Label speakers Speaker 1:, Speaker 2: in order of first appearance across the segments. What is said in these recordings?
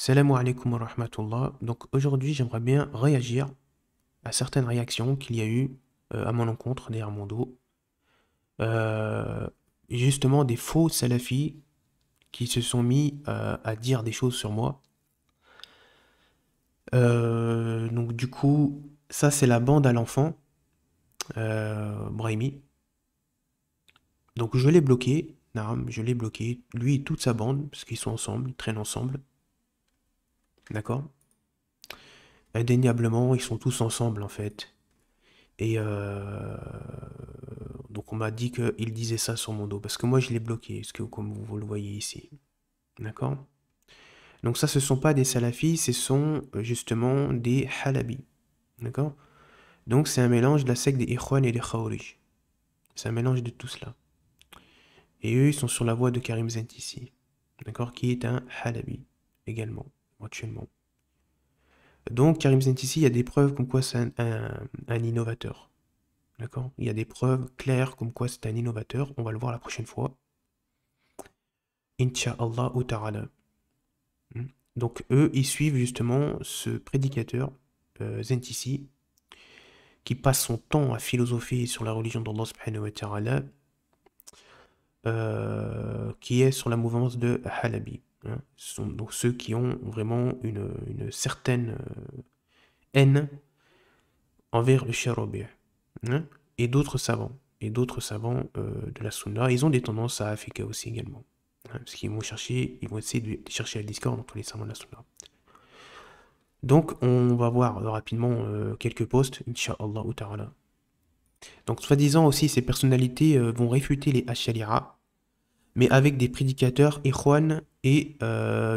Speaker 1: Salam alaikum wa rahmatullah. Donc aujourd'hui, j'aimerais bien réagir à certaines réactions qu'il y a eu à mon encontre derrière mon dos. Euh, Justement, des faux salafis qui se sont mis à dire des choses sur moi. Donc du coup, ça c'est la bande à l'enfant, Brahimi. Donc je l'ai bloqué, naam, je l'ai bloqué, lui et toute sa bande, parce qu'ils sont ensemble, ils traînent ensemble. D'accord? Indéniablement, ils sont tous ensemble en fait. Et donc on m'a dit qu'il disait ça sur mon dos, parce que moi je l'ai bloqué, ce que, comme vous le voyez ici. D'accord? Donc ça, ce ne sont pas des salafis, ce sont justement des halabis. D'accord? Donc c'est un mélange de la secte des Ikhwan et des Khawarij. C'est un mélange de tout cela. Et eux, ils sont sur la voie de Karim Zentissi. D'accord? Qui est un halabi, également, actuellement. Donc Karim Zentissi, il y a des preuves comme quoi c'est un innovateur. D'accord? Il y a des preuves claires comme quoi c'est un innovateur. On va le voir la prochaine fois. Inch'Allah ou ta'ala. Donc eux, ils suivent justement ce prédicateur, Zentissi, qui passe son temps à philosopher sur la religion d'Allah subhanahu wa ta'ala, qui est sur la mouvance de Halabi. Ce sont donc ceux qui ont vraiment une certaine haine envers le Sharabi. Et d'autres savants. Et d'autres savants de la Sunna. Ils ont des tendances à Afrika aussi également. Parce qu'ils vont chercher, ils vont essayer de chercher la discorde entre les savants de la Sunna. Donc, on va voir rapidement quelques posts, Inch'Allah ta'ala. Donc, soi-disant aussi, ces personnalités vont réfuter les Ash'ariya, mais avec des prédicateurs Ikhwan et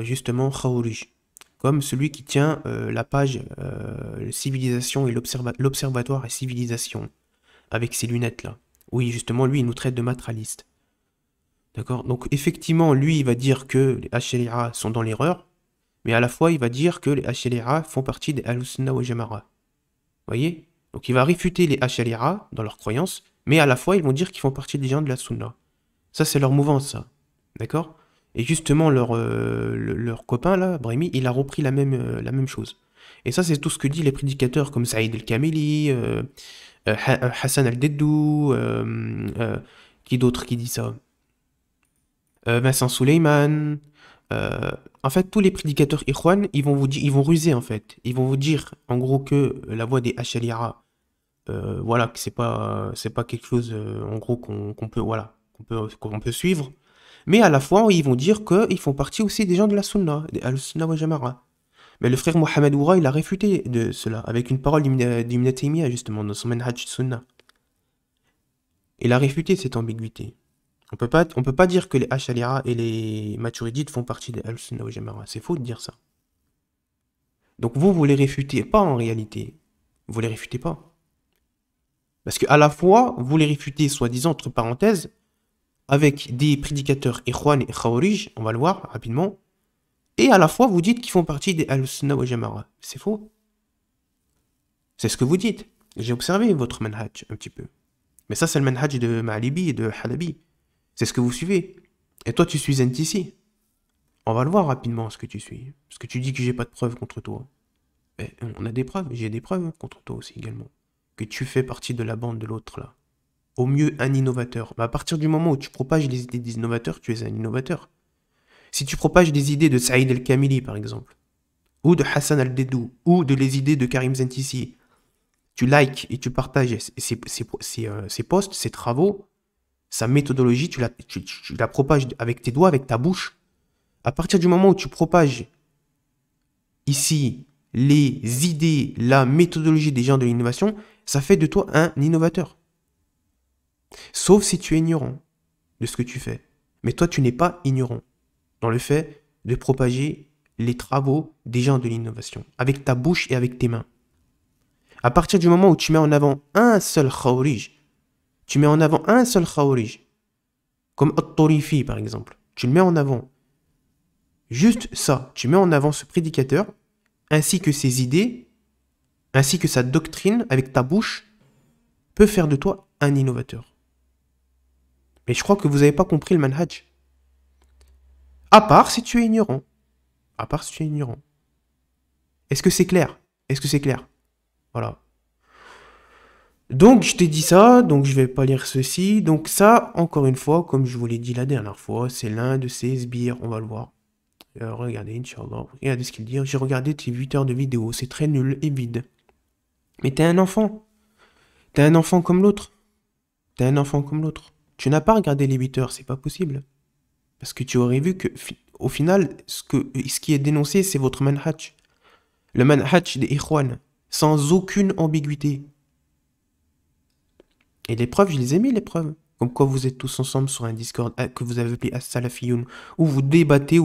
Speaker 1: justement Khawarij. Comme celui qui tient la page Civilisation et l'Observatoire et Civilisation, avec ces lunettes-là. Oui, justement, lui, il nous traite de matralistes. D'accord? Donc, effectivement, lui, il va dire que les Ash'ariya sont dans l'erreur, mais à la fois, il va dire que les Ash'ariya font partie des Ahl-Sunnah wa Jama'a. Vous voyez? Donc, il va réfuter les Ash'ariya dans leurs croyances, mais à la fois, ils vont dire qu'ils font partie des gens de la Sunna. Ça, c'est leur mouvance, ça. D'accord? Et justement, leur copain, là, Brahimi, il a repris la même chose. Et ça, c'est tout ce que disent les prédicateurs comme Saïd el-Kamili, Hassan al-Deddou, qui d'autre qui dit ça? Vincent Souleyman. En fait, tous les prédicateurs Ikhwan, ils vont vous dire, ils vont ruser en fait. Ils vont vous dire, en gros, que la voix des Ash'ariya, voilà, que c'est pas quelque chose, en gros, qu'on peut, voilà, qu'on peut suivre. Mais à la fois, ils vont dire qu'ils font partie aussi des gens de la Sunna, des Al-Sunnah wa Jama'a. Mais le frère Mohamed Oura, il a réfuté de cela, avec une parole d'Ibn Taymiyyah, justement, dans son Manhaj Sunnah. Il a réfuté cette ambiguïté. On peut pas dire que les Ash'ariya et les Maturidites font partie des Al-Sunnah wa Jama'a. C'est faux de dire ça. Donc vous les réfutez pas en réalité. Vous les réfutez pas. Parce que à la fois, vous les réfutez, soi-disant, entre parenthèses, avec des prédicateurs Ikhwan et Khawarij, on va le voir rapidement, et à la fois, vous dites qu'ils font partie des Al-Sunnah wa Jama'a. C'est faux. C'est ce que vous dites. J'ai observé votre manhaj un petit peu. Mais ça, c'est le manhaj de Ma'alibi et de Halabi. C'est ce que vous suivez. Et toi, tu suis NTC. On va le voir rapidement ce que tu suis. Parce que tu dis que j'ai pas de preuves contre toi. Mais on a des preuves. J'ai des preuves contre toi aussi également. Que tu fais partie de la bande de l'autre là. Au mieux, un innovateur. Mais à partir du moment où tu propages les idées des innovateurs, tu es un innovateur. Si tu propages des idées de Saïd el-Kamili, par exemple, ou de Hassan al-Deddou, ou de les idées de Karim Zentissi, tu likes et tu partages ces posts, ces travaux, sa méthodologie, tu la propages avec tes doigts, avec ta bouche. À partir du moment où tu propages ici les idées, la méthodologie des gens de l'innovation, ça fait de toi un innovateur. Sauf si tu es ignorant de ce que tu fais. Mais toi, tu n'es pas ignorant dans le fait de propager les travaux des gens de l'innovation, avec ta bouche et avec tes mains. À partir du moment où tu mets en avant un seul khawarij, tu mets en avant un seul khawarij, comme At-Tarifi par exemple, tu le mets en avant. Juste ça, tu mets en avant ce prédicateur, ainsi que ses idées, ainsi que sa doctrine, avec ta bouche, peut faire de toi un innovateur. Mais je crois que vous n'avez pas compris le manhaj. À part si tu es ignorant. À part si tu es ignorant. Est-ce que c'est clair? Est-ce que c'est clair? Voilà. Donc, je t'ai dit ça, donc je vais pas lire ceci. Donc ça, encore une fois, comme je vous l'ai dit la dernière fois, c'est l'un de ces sbires, on va le voir. Regardez, Inch'Allah, regardez ce qu'il dit. J'ai regardé tes 8 heures de vidéo, c'est très nul et vide. Mais t'es un enfant. T'es un enfant comme l'autre. T'es un enfant comme l'autre. Tu n'as pas regardé les 8 heures, c'est pas possible. Parce que tu aurais vu que, au final, ce qui est dénoncé, c'est votre manhaj. Le manhaj des Ikhwan, sans aucune ambiguïté. Et les preuves, je les ai mis, les preuves. Comme quoi vous êtes tous ensemble sur un Discord que vous avez appelé As-Salafiyoun, où vous débattez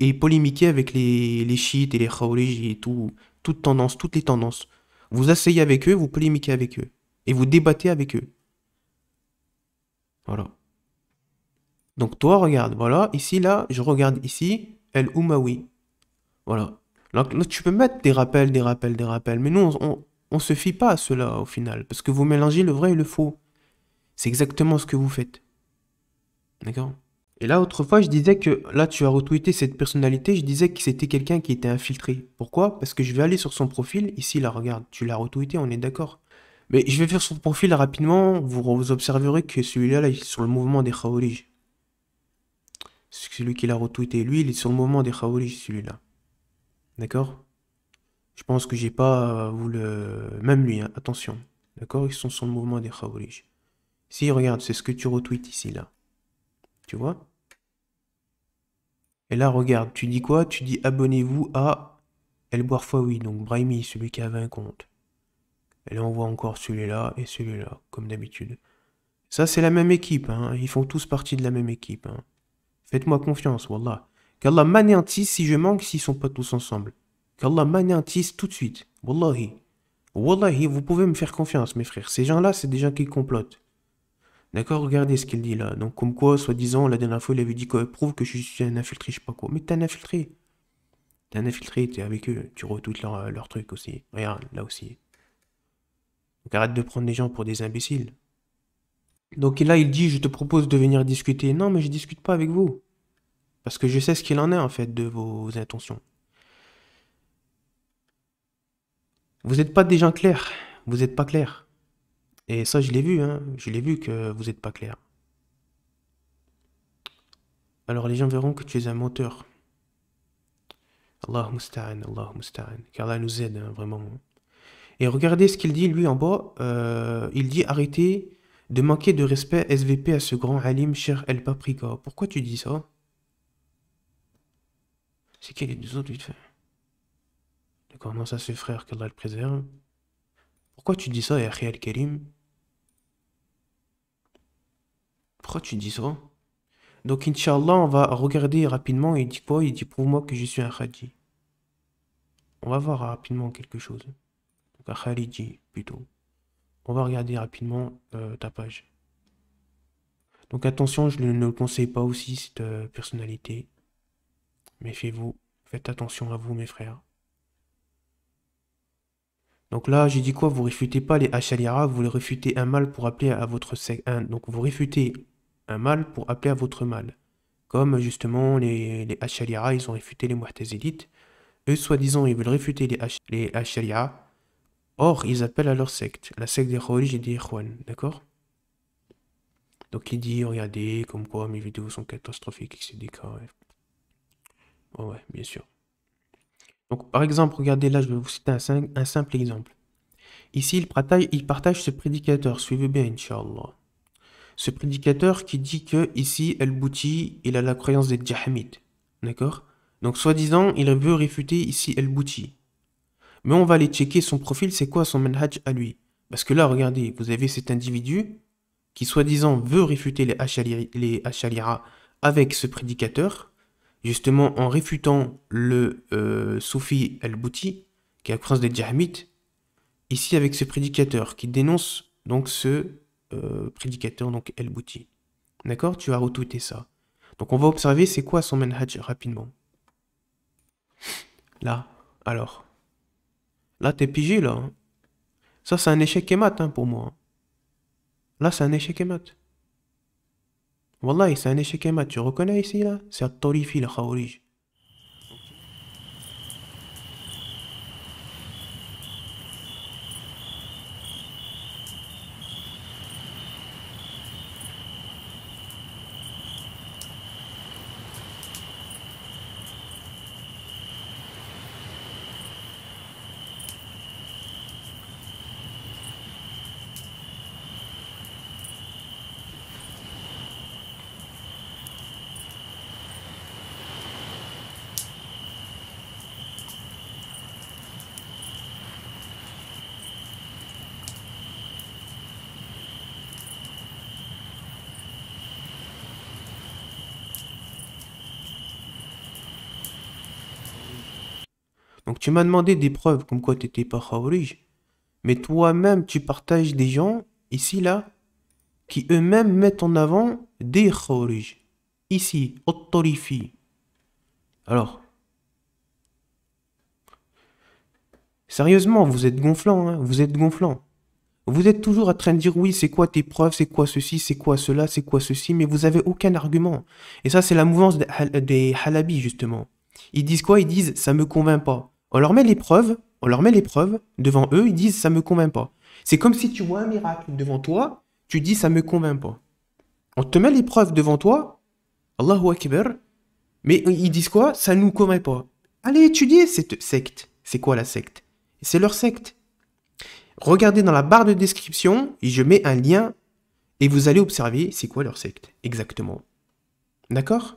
Speaker 1: et polémiquez avec les chiites et les khawarij et toutes tendances, toutes les tendances. Vous asseyez avec eux, vous polémiquez avec eux. Et vous débattez avec eux. Voilà. Donc toi, regarde, voilà, ici, là, je regarde ici, El Umawi. Voilà. Là, tu peux mettre des rappels, des rappels, des rappels, mais nous, on se fie pas à cela au final, parce que vous mélangez le vrai et le faux. C'est exactement ce que vous faites. D'accord? Et là, autrefois, je disais que, là, tu as retweeté cette personnalité, je disais que c'était quelqu'un qui était infiltré. Pourquoi? Parce que je vais aller sur son profil, ici, là, regarde, tu l'as retweeté, on est d'accord. Mais je vais faire son profil rapidement, vous observerez que celui-là, là, il est sur le mouvement des Khawarij. C'est celui qui l'a retweeté. Lui, il est sur le mouvement des Khawarij, celui-là. D'accord? Je pense que j'ai pas vous le... Même lui, hein, attention. D'accord? Ils sont sur le mouvement des Khawarij. Si, regarde, c'est ce que tu retweets ici, là. Tu vois? Et là, regarde, tu dis quoi? Tu dis abonnez-vous à El Bourfaoui, donc Brahimi, celui qui avait un compte. Et là, on voit encore celui-là et celui-là, comme d'habitude. Ça, c'est la même équipe, hein. Ils font tous partie de la même équipe, hein. Faites-moi confiance, wallah. Qu'Allah m'anéantisse si je manque s'ils sont pas tous ensemble. Qu'Allah m'anéantisse tout de suite. Wallahi. Wallahi, vous pouvez me faire confiance, mes frères. Ces gens-là, c'est des gens qui complotent. D'accord? Regardez ce qu'il dit là. Donc, comme quoi, soi-disant, la dernière fois, il avait dit quoi? Prouve que je suis un infiltré, je sais pas quoi. Mais t'es un infiltré. T'es un infiltré, t'es avec eux. Tu retweets leur truc aussi. Regarde, là aussi. Donc, arrête de prendre les gens pour des imbéciles. Donc, là, il dit, je te propose de venir discuter. Non, mais je discute pas avec vous. Parce que je sais ce qu'il en est, en fait, de vos intentions. Vous n'êtes pas des gens clairs. Vous n'êtes pas clairs. Et ça, je l'ai vu, hein. Je l'ai vu que vous n'êtes pas clair. Alors, les gens verront que tu es un menteur. Allah musta'an, Allah musta'an. Qu'Allah nous aide, hein, vraiment. Et regardez ce qu'il dit, lui, en bas. Il dit, arrêtez de manquer de respect SVP à ce grand alim, cher El Paprika. Pourquoi tu dis ça? C'est qui les deux autres, vite fait? D'accord, non, ça c'est frère, qu'Allah le préserve. Pourquoi tu dis ça, Yahya Al-Karim? Pourquoi tu dis ça? Donc, Inch'Allah, on va regarder rapidement. Il dit quoi? Il dit, prouve-moi que je suis un Khaji. On va voir rapidement quelque chose. Donc, un Khaliji, plutôt. On va regarder rapidement ta page. Donc, attention, je ne le conseille pas aussi, cette personnalité. Méfiez-vous. Faites attention à vous, mes frères. Donc là, j'ai dit quoi? Vous réfutez pas les Ash'ariya, vous les réfutez un mal pour appeler à votre secte. Donc, vous réfutez un mal pour appeler à votre mal. Comme justement les Ash'ariya, ils ont réfuté les Mu'tazilites. Eux, soi-disant, ils veulent réfuter les Ash'ariya. Or, ils appellent à leur secte, la secte des Khawarij et des Ikhwan, d'accord? Donc il dit, regardez, comme quoi mes vidéos sont catastrophiques, etc. Ouais, ouais, bien sûr. Donc par exemple, regardez là, je vais vous citer un simple exemple. Ici, il partage ce prédicateur, suivez bien, Inch'Allah. Ce prédicateur qui dit que ici, El-Bouti, il a la croyance des Jahmites, d'accord? Donc soi-disant, il veut réfuter ici El-Bouti. Mais on va aller checker son profil, c'est quoi son manhaj à lui. Parce que là, regardez, vous avez cet individu qui soi-disant veut réfuter les Ash'ariya avec ce prédicateur, justement en réfutant le Soufi al-Bouti, qui est la croyance des Jahmites, ici avec ce prédicateur qui dénonce donc ce prédicateur, donc al-Bouti. D'accord? Tu vas retweeter ça. Donc on va observer c'est quoi son manhaj rapidement. Là, alors. Là, t'es pigé, là. Hein. Ça, c'est un échec et mat, hein, pour moi. Là, c'est un échec et mat. Wallah, c'est un échec et mat. Tu reconnais ici, là? C'est At-Tarifi, le Khawarij. Donc tu m'as demandé des preuves comme quoi tu n'étais pas Khawarij. Mais toi-même, tu partages des gens, ici, là, qui eux-mêmes mettent en avant des Khawarij. Ici, At-Tarifi. Alors, sérieusement, vous êtes gonflant, hein, vous êtes gonflant. Vous êtes toujours en train de dire oui, c'est quoi tes preuves, c'est quoi ceci, c'est quoi cela, c'est quoi ceci, mais vous avez aucun argument. Et ça, c'est la mouvance des Halabi, justement. Ils disent quoi? Ils disent ça me convainc pas. On leur met les preuves, devant eux, ils disent ça me convainc pas. C'est comme si tu vois un miracle devant toi, tu dis ça me convainc pas. On te met les preuves devant toi, Allahu Akbar, mais ils disent quoi? Ça nous convainc pas. Allez étudier cette secte. C'est quoi la secte? C'est leur secte. Regardez dans la barre de description, et je mets un lien, et vous allez observer c'est quoi leur secte, exactement. D'accord?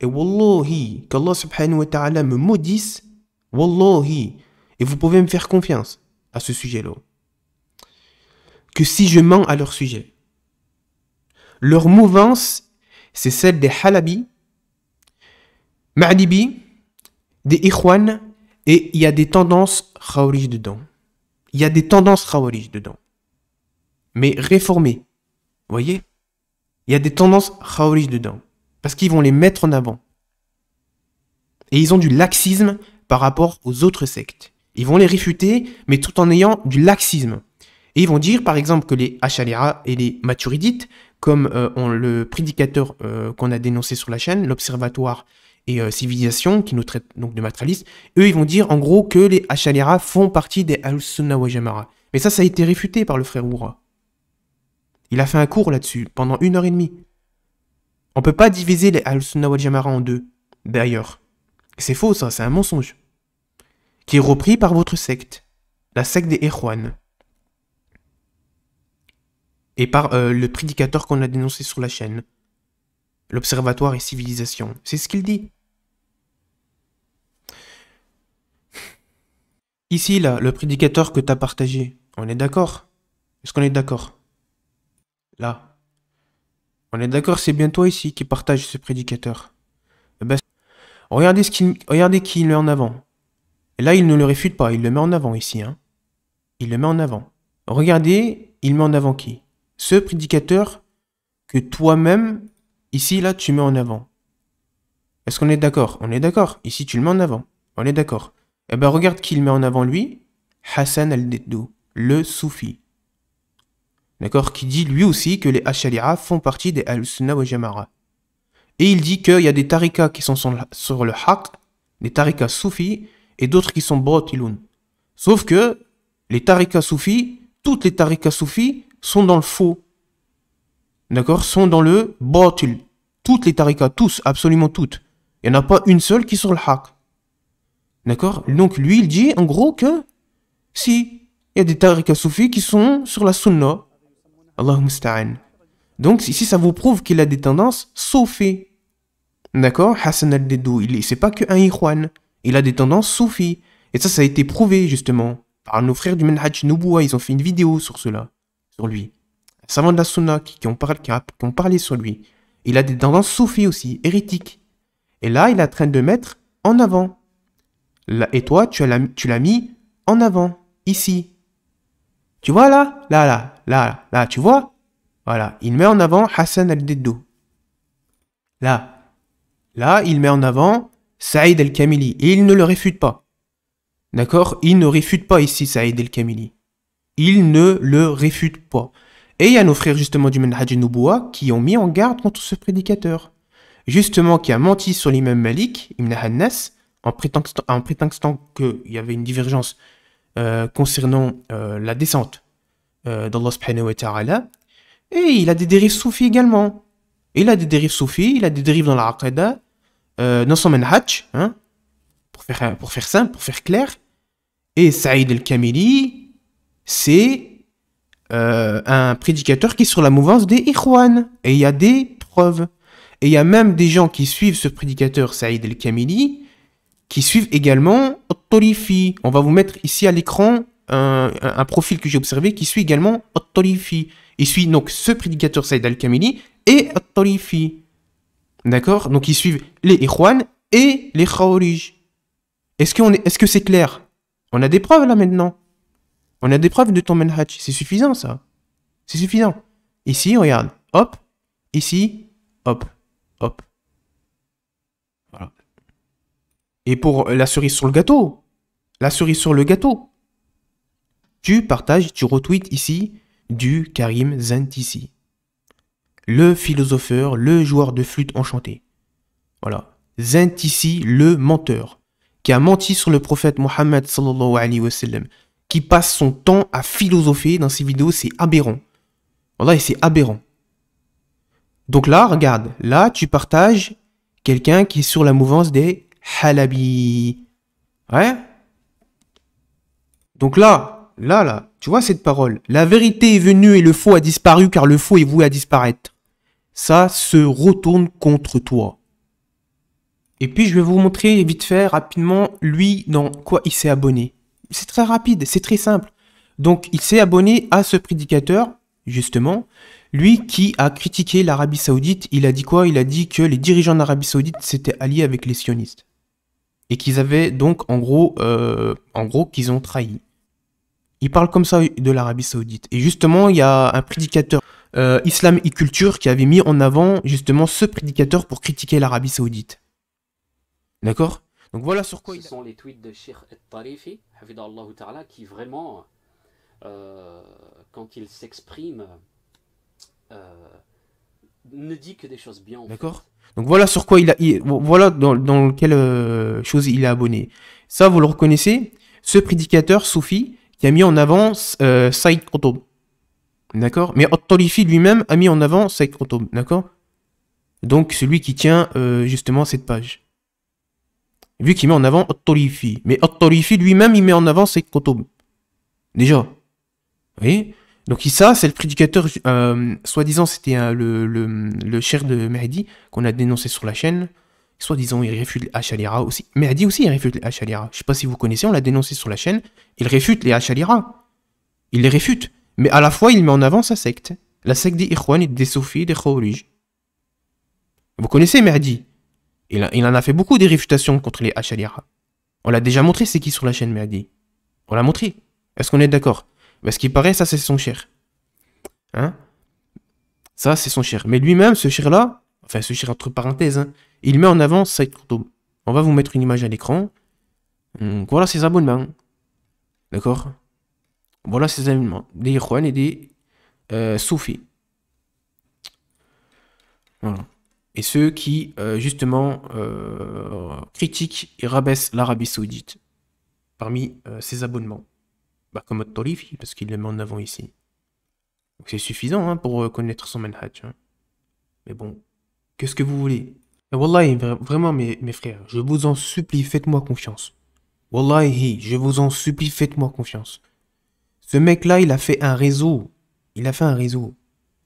Speaker 1: Et wallahi, qu'Allah subhanahu wa ta'ala me maudisse, wallahi, et vous pouvez me faire confiance à ce sujet-là, que si je mens à leur sujet, leur mouvance, c'est celle des Halabi, Ma'libi, des Ikhwan, et il y a des tendances Khawarij dedans. Il y a des tendances Khawarij dedans. Mais réformées. Vous voyez? Il y a des tendances Khawarij dedans. Parce qu'ils vont les mettre en avant. Et ils ont du laxisme par rapport aux autres sectes. Ils vont les réfuter, mais tout en ayant du laxisme. Et ils vont dire, par exemple, que les Ash'ariya et les Maturidites, comme le prédicateur qu'on a dénoncé sur la chaîne, l'Observatoire et Civilisation, qui nous traite donc de matérialistes, eux, ils vont dire en gros que les Ash'ariya font partie des Ahl-Sunnah wa Jama'a. Mais ça a été réfuté par le frère Oura. Il a fait un cours là-dessus, pendant 1h30. On peut pas diviser les Ahl-Sunnah wa Jama'a en deux, d'ailleurs. C'est faux ça, c'est un mensonge. Qui est repris par votre secte, la secte des Ikhwan. Et par le prédicateur qu'on a dénoncé sur la chaîne, l'Observatoire et Civilisation. C'est ce qu'il dit. Ici, là, le prédicateur que tu as partagé, on est d'accord? Est-ce qu'on est d'accord? Là. On est d'accord, c'est bien toi ici qui partage ce prédicateur. Eh ben, regardez qui il met en avant. Et là, il ne le réfute pas, il le met en avant ici. Hein. Il le met en avant. Regardez, il met en avant qui? Ce prédicateur que toi-même, ici, là, tu mets en avant. Est-ce qu'on est d'accord? On est d'accord. Ici, tu le mets en avant. On est d'accord. Eh ben, regarde qui il met en avant, lui. Hassan al-Deddou, le soufi. D'accord? Qui dit, lui aussi, que les Ash'ariya font partie des Ahl-Sunnah wa Jama'a. Et il dit qu'il y a des tarikas qui sont sur le haqq, des tarikas soufis, et d'autres qui sont batiloun. Sauf que les tarikas soufis, toutes les tarikas soufis, sont dans le faux. D'accord? Sont dans le batil. Toutes les tarikas, tous, absolument toutes. Il n'y en a pas une seule qui est sur le haqq. D'accord? Donc lui, il dit en gros que si, il y a des tarikas soufis qui sont sur la sunna. Allahumma musta'an. Donc ici, ça vous prouve qu'il a des tendances soufis. D'accord? Hassan al-Deddou, c'est pas qu'un Ikhwan. Il a des tendances soufis. Et ça a été prouvé justement par nos frères du Manhaj Nubuwa. Ils ont fait une vidéo sur cela, sur lui. Savants de la sunna qui ont parlé sur lui. Il a des tendances soufis aussi, hérétiques. Et là, il est en train de mettre en avant. Là, et toi, tu l'as mis en avant, ici. Tu vois là? Là, tu vois? Voilà, il met en avant Hassan al-Deddou. Là, il met en avant Saïd al-Kamili. Et il ne le réfute pas. D'accord? Il ne réfute pas ici Saïd al-Kamili. Il ne le réfute pas. Et il y a nos frères justement du Manhaj Nubuwa qui ont mis en garde contre ce prédicateur. Justement, qui a menti sur l'imam Malik, Ibn Hannas, en prétextant qu'il y avait une divergence concernant la descente d'Allah subhanahu wa ta'ala. Et il a des dérives soufis également. Il a des dérives soufis, il a des dérives dans la aqida, dans son manhaj, hein, pour faire simple, pour faire clair. Et Saïd al-Kamili, c'est un prédicateur qui est sur la mouvance des Ikhwan. Et il y a des preuves. Et il y a même des gens qui suivent ce prédicateur Saïd al-Kamili, qui suivent également At-Tarifi. On va vous mettre ici à l'écran un profil que j'ai observé qui suit également At-Tarifi. Il suit donc ce prédicateur Saïd al-Kamili et At-Tarifi. D'accord? Donc ils suivent les Ikhwan et les Khawarij. Est-ce que c'est clair? On a des preuves là maintenant. On a des preuves de ton manhaj. C'est suffisant ça. C'est suffisant. Ici, regarde. Hop. Ici. Hop. Hop. Voilà. Et pour la cerise sur le gâteau. La cerise sur le gâteau. Tu partages, tu retweets ici du Karim Zentissi. Le philosopheur, le joueur de flûte enchanté. Voilà. Zentissi, le menteur. Qui a menti sur le prophète Mohammed sallallahu alayhi wa sallam. Qui passe son temps à philosopher dans ses vidéos, c'est aberrant. Voilà, c'est aberrant. Donc là, regarde, là, tu partages quelqu'un qui est sur la mouvance des Halabi. Ouais. Donc là, tu vois cette parole. La vérité est venue et le faux a disparu car le faux est voué à disparaître. Ça se retourne contre toi. Et puis, je vais vous montrer vite fait, rapidement, lui, dans quoi il s'est abonné. C'est très rapide, c'est très simple. Donc, il s'est abonné à ce prédicateur, justement, lui qui a critiqué l'Arabie Saoudite. Il a dit quoi? Il a dit que les dirigeants d'Arabie Saoudite s'étaient alliés avec les sionistes. Et qu'ils avaient donc, en gros, qu'ils ont trahi. Il parle comme ça de l'Arabie Saoudite. Et justement, il y a un prédicateur Islam et Culture qui avait mis en avant, justement, ce prédicateur pour critiquer l'Arabie Saoudite. D'accord? Donc voilà sur quoi
Speaker 2: Ce sont les tweets de Cheikh Al-Tarifi, Hafidallah Ta'ala, qui vraiment, quand il s'exprime, ne dit que des choses bien.
Speaker 1: D'accord? Donc voilà sur quoi voilà dans quelle chose il est abonné. Ça, vous le reconnaissez, ce prédicateur soufi qui a mis en avant Saïd Qutb. D'accord? Mais Al-Tarifi lui-même a mis en avant Saïd Qutb. D'accord? Donc celui qui tient justement cette page. Vu qu'il met en avant Al-Tarifi. Mais Al-Tarifi lui-même, il met en avant Saïd Qutb. Déjà. Vous voyez? Donc ça, c'est le prédicateur, soi-disant, c'était le cheikh de Mahdi qu'on a dénoncé sur la chaîne. Soi-disant, il réfute les Ash'arira aussi. Mahdi aussi, il réfute les Ash'arira. Je ne sais pas si vous connaissez, on l'a dénoncé sur la chaîne. Il réfute les Ash'arira. Il les réfute. Mais à la fois, il met en avant sa secte. La secte des Ikhwan, des Soufis, des Khawarij. Vous connaissez Mahdi? Il en a fait beaucoup des réfutations contre les Ash'arira. On l'a déjà montré, c'est qui sur la chaîne Mahdi? On l'a montré. Est-ce qu'on est d'accord? Parce qu'il paraît, ça c'est son cher. Hein? Ça c'est son cher. Mais lui-même, ce cher-là, enfin ce cher entre parenthèses, hein, il met en avant Saïd Qutb. On va vous mettre une image à l'écran. Donc, voilà ses abonnements. D'accord? Voilà ses abonnements. Des Ikhwan et des Soufis. Voilà. Et ceux qui, justement, critiquent et rabaissent l'Arabie Saoudite. Parmi ses abonnements. Bah, comme Al-Tarifi, parce qu'il le met en avant ici. Donc c'est suffisant hein, pour connaître son manhaj. Hein. Mais bon, qu'est-ce que vous voulez? Et Wallahi, vraiment mes frères, je vous en supplie, faites-moi confiance. Wallahi, je vous en supplie, faites-moi confiance. Ce mec-là, il a fait un réseau. Il a fait un réseau.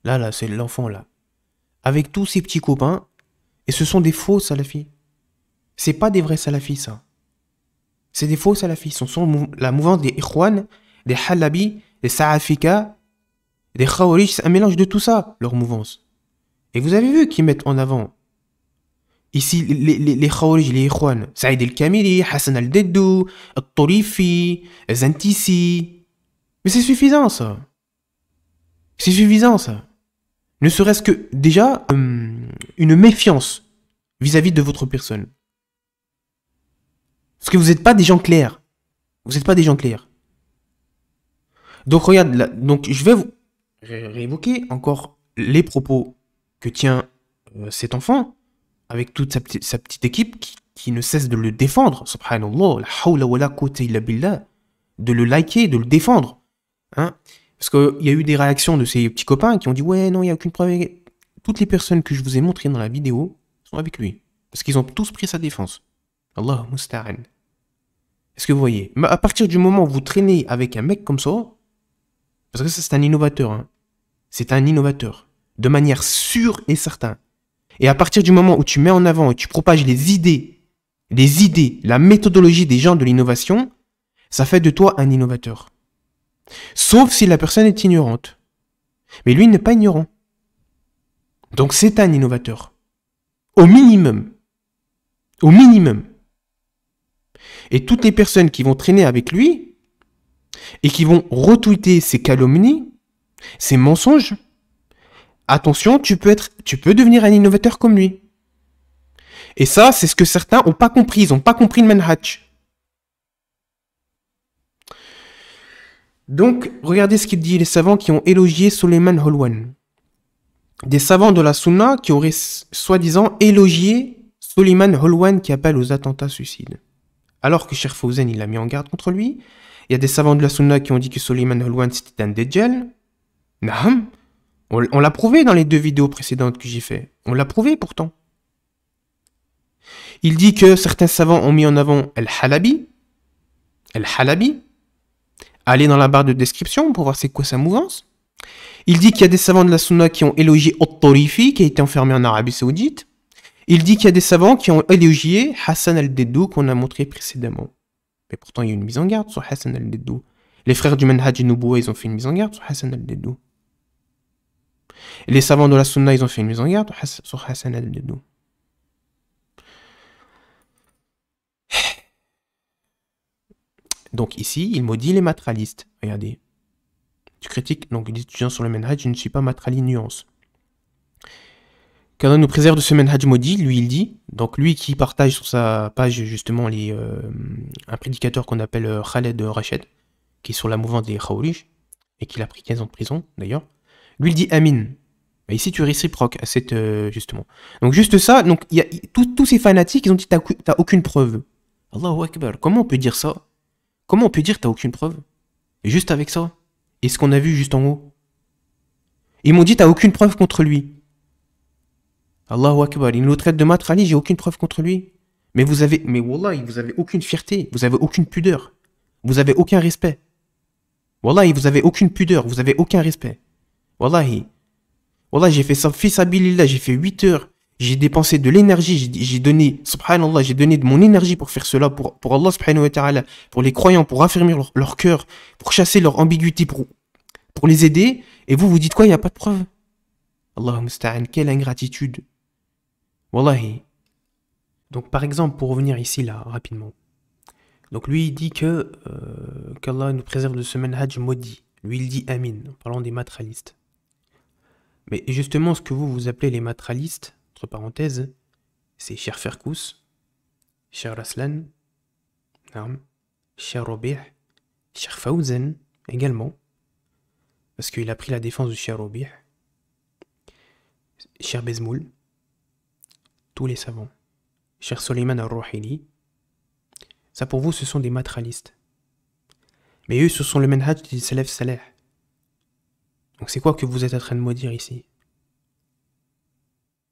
Speaker 1: Là, c'est l'enfant, là. Avec tous ses petits copains. Et ce sont des faux salafis. C'est pas des vrais salafis, ça. C'est des faux salafis. Ce sont la mouvance des Ikhwan, des Halabi, des Sa'afika, des Khawarij. C'est un mélange de tout ça, leur mouvance. Et vous avez vu qu'ils mettent en avant. Ici, les Khawarij, les Ikhwan. Saïd El-Kamili, Hassan Al-Deddou, Al-Tarifi, Zentissi. Mais c'est suffisant, ça. C'est suffisant, ça. Ne serait-ce que, déjà, une méfiance vis-à-vis de votre personne. Parce que vous n'êtes pas des gens clairs. Vous n'êtes pas des gens clairs. Donc regarde, là, donc je vais vous réévoquer encore les propos que tient cet enfant avec toute sa petite équipe qui ne cesse de le défendre. Subhanallah, la hawla wa la quwwata illa billah. De le liker, de le défendre. Hein? Parce qu'il y a eu des réactions de ses petits copains qui ont dit ouais, non, il n'y a aucune preuve. Toutes les personnes que je vous ai montrées dans la vidéo sont avec lui. Parce qu'ils ont tous pris sa défense. Allah musta'an. Est-ce que vous voyez? Mais à partir du moment où vous traînez avec un mec comme ça, parce que ça c'est un innovateur, hein. C'est un innovateur, de manière sûre et certaine. Et à partir du moment où tu mets en avant et tu propages les idées, la méthodologie des gens de l'innovation, ça fait de toi un innovateur. Sauf si la personne est ignorante. Mais lui, il n'est pas ignorant. Donc c'est un innovateur. Au minimum. Au minimum. Et toutes les personnes qui vont traîner avec lui et qui vont retweeter ses calomnies, ses mensonges, attention, tu peux devenir un innovateur comme lui. Et ça, c'est ce que certains n'ont pas compris. Ils n'ont pas compris le manhaj. Donc, regardez ce qu'il dit, les savants qui ont élogié Suleiman Holwan. Des savants de la Sunna qui auraient soi-disant élogié Suleiman Holwan qui appelle aux attentats suicides. Alors que Cheikh Fawzan, il l'a mis en garde contre lui. Il y a des savants de la Sunna qui ont dit que Suleiman Holwan c'était un Dajjal. Naam. On l'a prouvé dans les 2 vidéos précédentes que j'ai fait. On l'a prouvé pourtant. Il dit que certains savants ont mis en avant Al-Halabi. Al-Halabi. Allez dans la barre de description pour voir c'est quoi sa mouvance. Il dit qu'il y a des savants de la Sunna qui ont élogié At-Tarifi, qui a été enfermé en Arabie Saoudite. Il dit qu'il y a des savants qui ont élogié Hassan al-Deddou, qu'on a montré précédemment. Mais pourtant, il y a une mise en garde sur Hassan al-Deddou. Les frères du Manhaj Nubuwa, ils ont fait une mise en garde sur Hassan al-Deddou. Les savants de la Sunna, ils ont fait une mise en garde sur Hassan al-Deddou. Donc ici, il maudit les matralistes. Regardez. Tu critiques, donc les étudiants sur le manhaj, je ne suis pas matrali nuance. Qu'Allah nous préserve de ce manhaj maudit, lui il dit, donc lui qui partage sur sa page justement un prédicateur qu'on appelle Khaled Rached, qui est sur la mouvance des Khawarij, et qui l'a pris 15 ans de prison d'ailleurs, lui il dit Amin. Et ici tu es réciproque à cette justement. Donc juste ça, donc il y a tous ces fanatiques, ils ont dit t'as aucune preuve. Allahu Akbar, comment on peut dire ça? Comment on peut dire t'as aucune preuve? Et juste avec ça? Et ce qu'on a vu juste en haut? Ils m'ont dit t'as aucune preuve contre lui. Allahu Akbar, il nous traite de matrali, j'ai aucune preuve contre lui. Mais Wallah, vous avez aucune fierté, vous avez aucune pudeur, vous avez aucun respect. Wallah, vous avez aucune pudeur, vous avez aucun respect. Wallahi, j'ai fait ça, fils abilillah, j'ai fait 8 heures, j'ai dépensé de l'énergie, j'ai donné, subhanallah, j'ai donné de mon énergie pour faire cela, pour Allah subhanahu wa ta'ala, pour les croyants, pour affermir leur cœur, pour chasser leur ambiguïté, pour les aider, et vous dites quoi, il n'y a pas de preuve? Allahu musta'an, quelle ingratitude. Wallahi. Donc par exemple, pour revenir ici là, rapidement. Donc lui il dit que qu'Allah nous préserve de ce manhaj maudit. Lui il dit Amin, en parlant des matralistes. Mais justement ce que vous appelez les matralistes, entre parenthèses, c'est Cheikh Ferkous, Cheikh Raslan, Cheikh Robih, Cheikh Fawzan également, parce qu'il a pris la défense de Cheikh Robih, Cheikh Bezmoul, tous les savants, Cheikh Suleiman al-Ruhili, ça pour vous ce sont des matralistes. Mais eux ce sont le manhaj des salaf salih. Donc c'est quoi que vous êtes en train de maudire ici?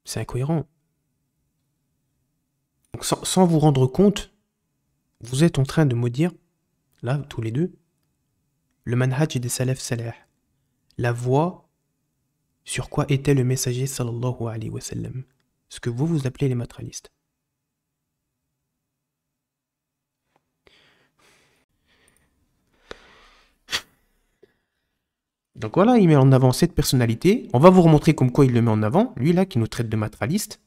Speaker 1: C'est incohérent. Donc sans vous rendre compte, vous êtes en train de maudire, là tous les deux, le manhaj des salaf salih. La voie sur quoi était le messager sallallahu alayhi wa sallam. Ce que vous appelez les matralistes. Donc voilà, il met en avant cette personnalité. On va vous remontrer comme quoi il le met en avant. Lui là, qui nous traite de matraliste,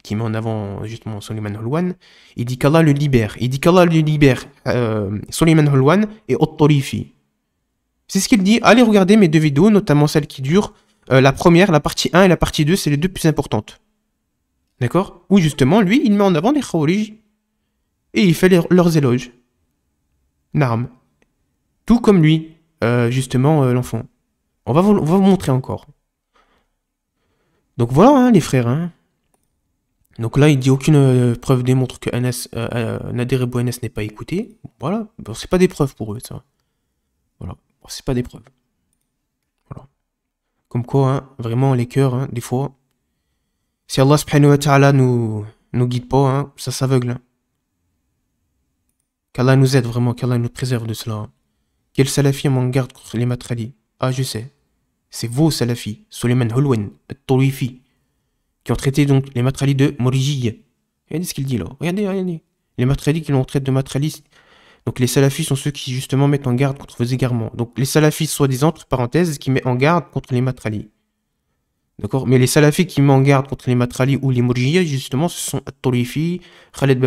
Speaker 1: qui met en avant justement Suleiman Holwan. Il dit qu'Allah le libère. Il dit qu'Allah le libère Suleiman Holwan et At-Tarifi. C'est ce qu'il dit. Allez regarder mes 2 vidéos, notamment celle qui dure. La première, la partie 1 et la partie 2, c'est les 2 plus importantes. D'accord? Où justement, lui, il met en avant les Khawarij. Et il fait leurs éloges. Naam. Tout comme lui, justement, l'enfant. On va vous montrer encore. Donc voilà, hein, les frères. Hein. Donc là, il dit aucune preuve démontre que Nader Ebou Anas n'est pas écouté. Voilà. Bon, c'est pas des preuves pour eux, ça. Voilà. Bon, c'est pas des preuves. Voilà. Comme quoi, hein, vraiment, les cœurs, hein, des fois, si Allah subhanahu wa ta'ala nous guide pas, hein, ça s'aveugle. Hein. Qu'Allah nous aide vraiment, qu'Allah nous préserve de cela. Hein. Quel salafi m'en garde contre les matralis? Ah, je sais. C'est vos salafis, Suleiman Holwan, At-Tarifi, qui ont traité donc les matralis de Morijiyya. Regardez ce qu'il dit là. Regardez. Les matralis qui l'ont traité de matralistes. Donc les salafis sont ceux qui justement mettent en garde contre vos égarements. Donc les salafis, soi-disant, entre parenthèses, qui mettent en garde contre les matralis. D'accord? Mais les salafis qui m'en gardent contre les matrali ou les mourjiya, justement, ce sont At-Turifi, Khaled,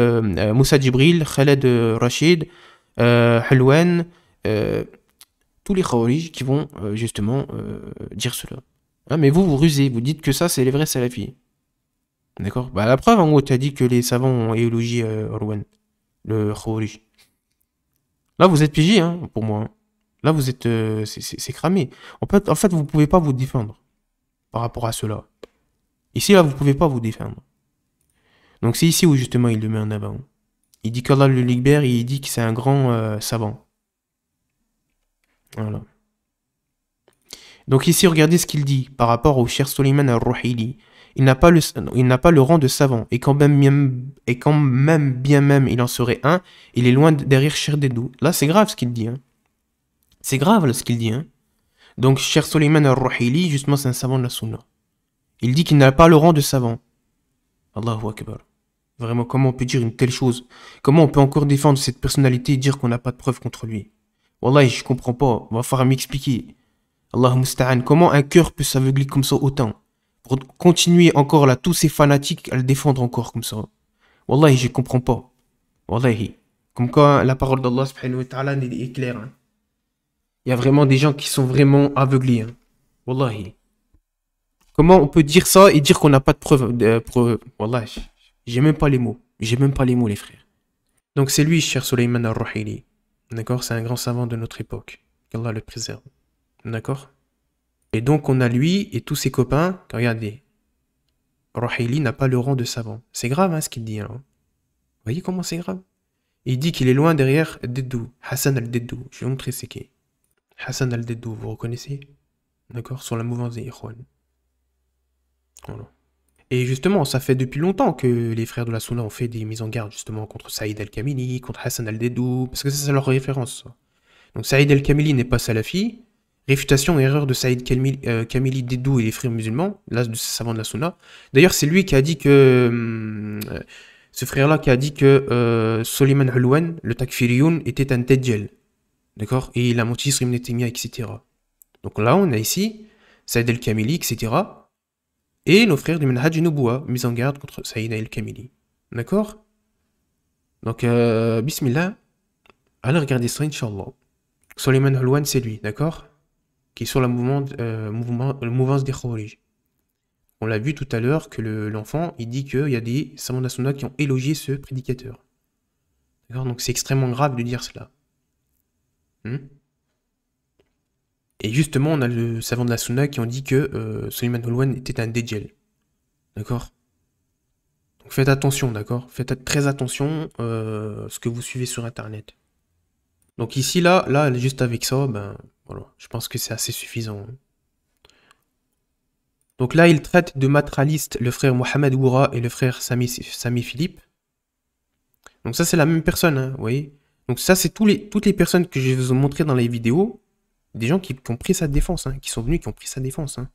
Speaker 1: Moussa Djibril, Khaled Rachid, Hulwan, tous les khawarij qui vont justement dire cela. Ah, mais vous rusez, vous dites que ça, c'est les vrais salafis. D'accord? Bah, la preuve, en gros, t'as dit que les savants ont élogié Hulwan, le khawarij. Là, vous êtes PJ, hein, pour moi. Hein. Là, vous êtes... c'est cramé. En fait, vous pouvez pas vous défendre par rapport à cela. Ici, là, vous pouvez pas vous défendre. Donc, c'est ici où, justement, il le met en avant. Il dit qu'Allah le libère et il dit que c'est un grand savant. Voilà. Donc, ici, regardez ce qu'il dit par rapport au cher Sulayman al-Ruhili. Il n'a pas le rang de savant. Et quand même bien même il en serait un, il est loin derrière Cher Dedou. Là, c'est grave ce qu'il dit. Hein. C'est grave ce qu'il dit. Hein. Donc, cher Sulayman al-Ruhili, justement, c'est un savant de la Sunna. Il dit qu'il n'a pas le rang de savant. Allahu Akbar. Vraiment, comment on peut dire une telle chose? Comment on peut encore défendre cette personnalité et dire qu'on n'a pas de preuves contre lui? Wallahi, je comprends pas. On va falloir m'expliquer. Allahu Musta'an. Comment un cœur peut s'aveugler comme ça autant? Pour continuer encore là, tous ces fanatiques à le défendre encore comme ça. Wallahi, je comprends pas. Wallahi. Comme quoi, la parole d'Allah subhanahu wa ta'ala est claire. Hein. Il y a vraiment des gens qui sont vraiment aveuglés. Hein. Wallahi. Comment on peut dire ça et dire qu'on n'a pas de preuves Wallah, j'ai même pas les mots. J'ai même pas les mots, les frères. Donc c'est lui, cher Sulayman al-Ruhili. D'accord? C'est un grand savant de notre époque. Qu'Allah le préserve. D'accord? Et donc on a lui et tous ses copains. Regardez. Ruhili n'a pas le rang de savant. C'est grave, hein, ce qu'il dit. Hein. Vous voyez comment c'est grave? Il dit qu'il est loin derrière Dedou. Hassan al-Dedou. Je vais vous montrer c'est qui. Hassan al-Dedou, vous reconnaissez? D'accord? Sur la mouvance des Ikhwan. Voilà. Et justement, ça fait depuis longtemps que les frères de la Sunna ont fait des mises en garde justement contre Saïd al-Kamili, contre Hassan al-Dedou, parce que ça, c'est leur référence. Ça. Donc Saïd al-Kamili n'est pas salafi. Réfutation et erreur de Saïd Kamili, Dedou et les frères musulmans, là, de ce savant de la Sunna. D'ailleurs, c'est lui qui a dit que... ce frère-là qui a dit que Soliman Hulwan, le Takfiriyoun, était un Dajjal. D'accord? Et il a menti sur Ibn Taymiyyah, etc. Donc là, on a ici Saïd al-Kamili, etc., et nos frères du Manhaj Nubuwa, mis en garde contre Saïd al-Kamili. D'accord? Donc, bismillah, allez regarder ça, Inch'Allah. Sulayman Hulwan, c'est lui, d'accord? Qui est sur la mouvance des Khawarij. On l'a vu tout à l'heure que l'enfant, il dit qu'il y a des savants de la Sunna qui ont élogié ce prédicateur. D'accord? Donc, c'est extrêmement grave de dire cela. Et justement, on a le savant de la Sunna qui ont dit que Sulayman Hulwan était un Dajjal. D'accord? Donc faites attention, d'accord? Faites très attention à ce que vous suivez sur Internet. Donc ici, là, juste avec ça, ben voilà, je pense que c'est assez suffisant. Donc là, il traite de matralistes le frère Mohamed Oura et le frère Sami Philippe. Donc ça, c'est la même personne, hein, vous voyez? Donc ça, c'est toutes les personnes que je vais vous montrer dans les vidéos. Des gens qui ont pris sa défense, hein, qui sont venus, qui ont pris sa défense. Hein.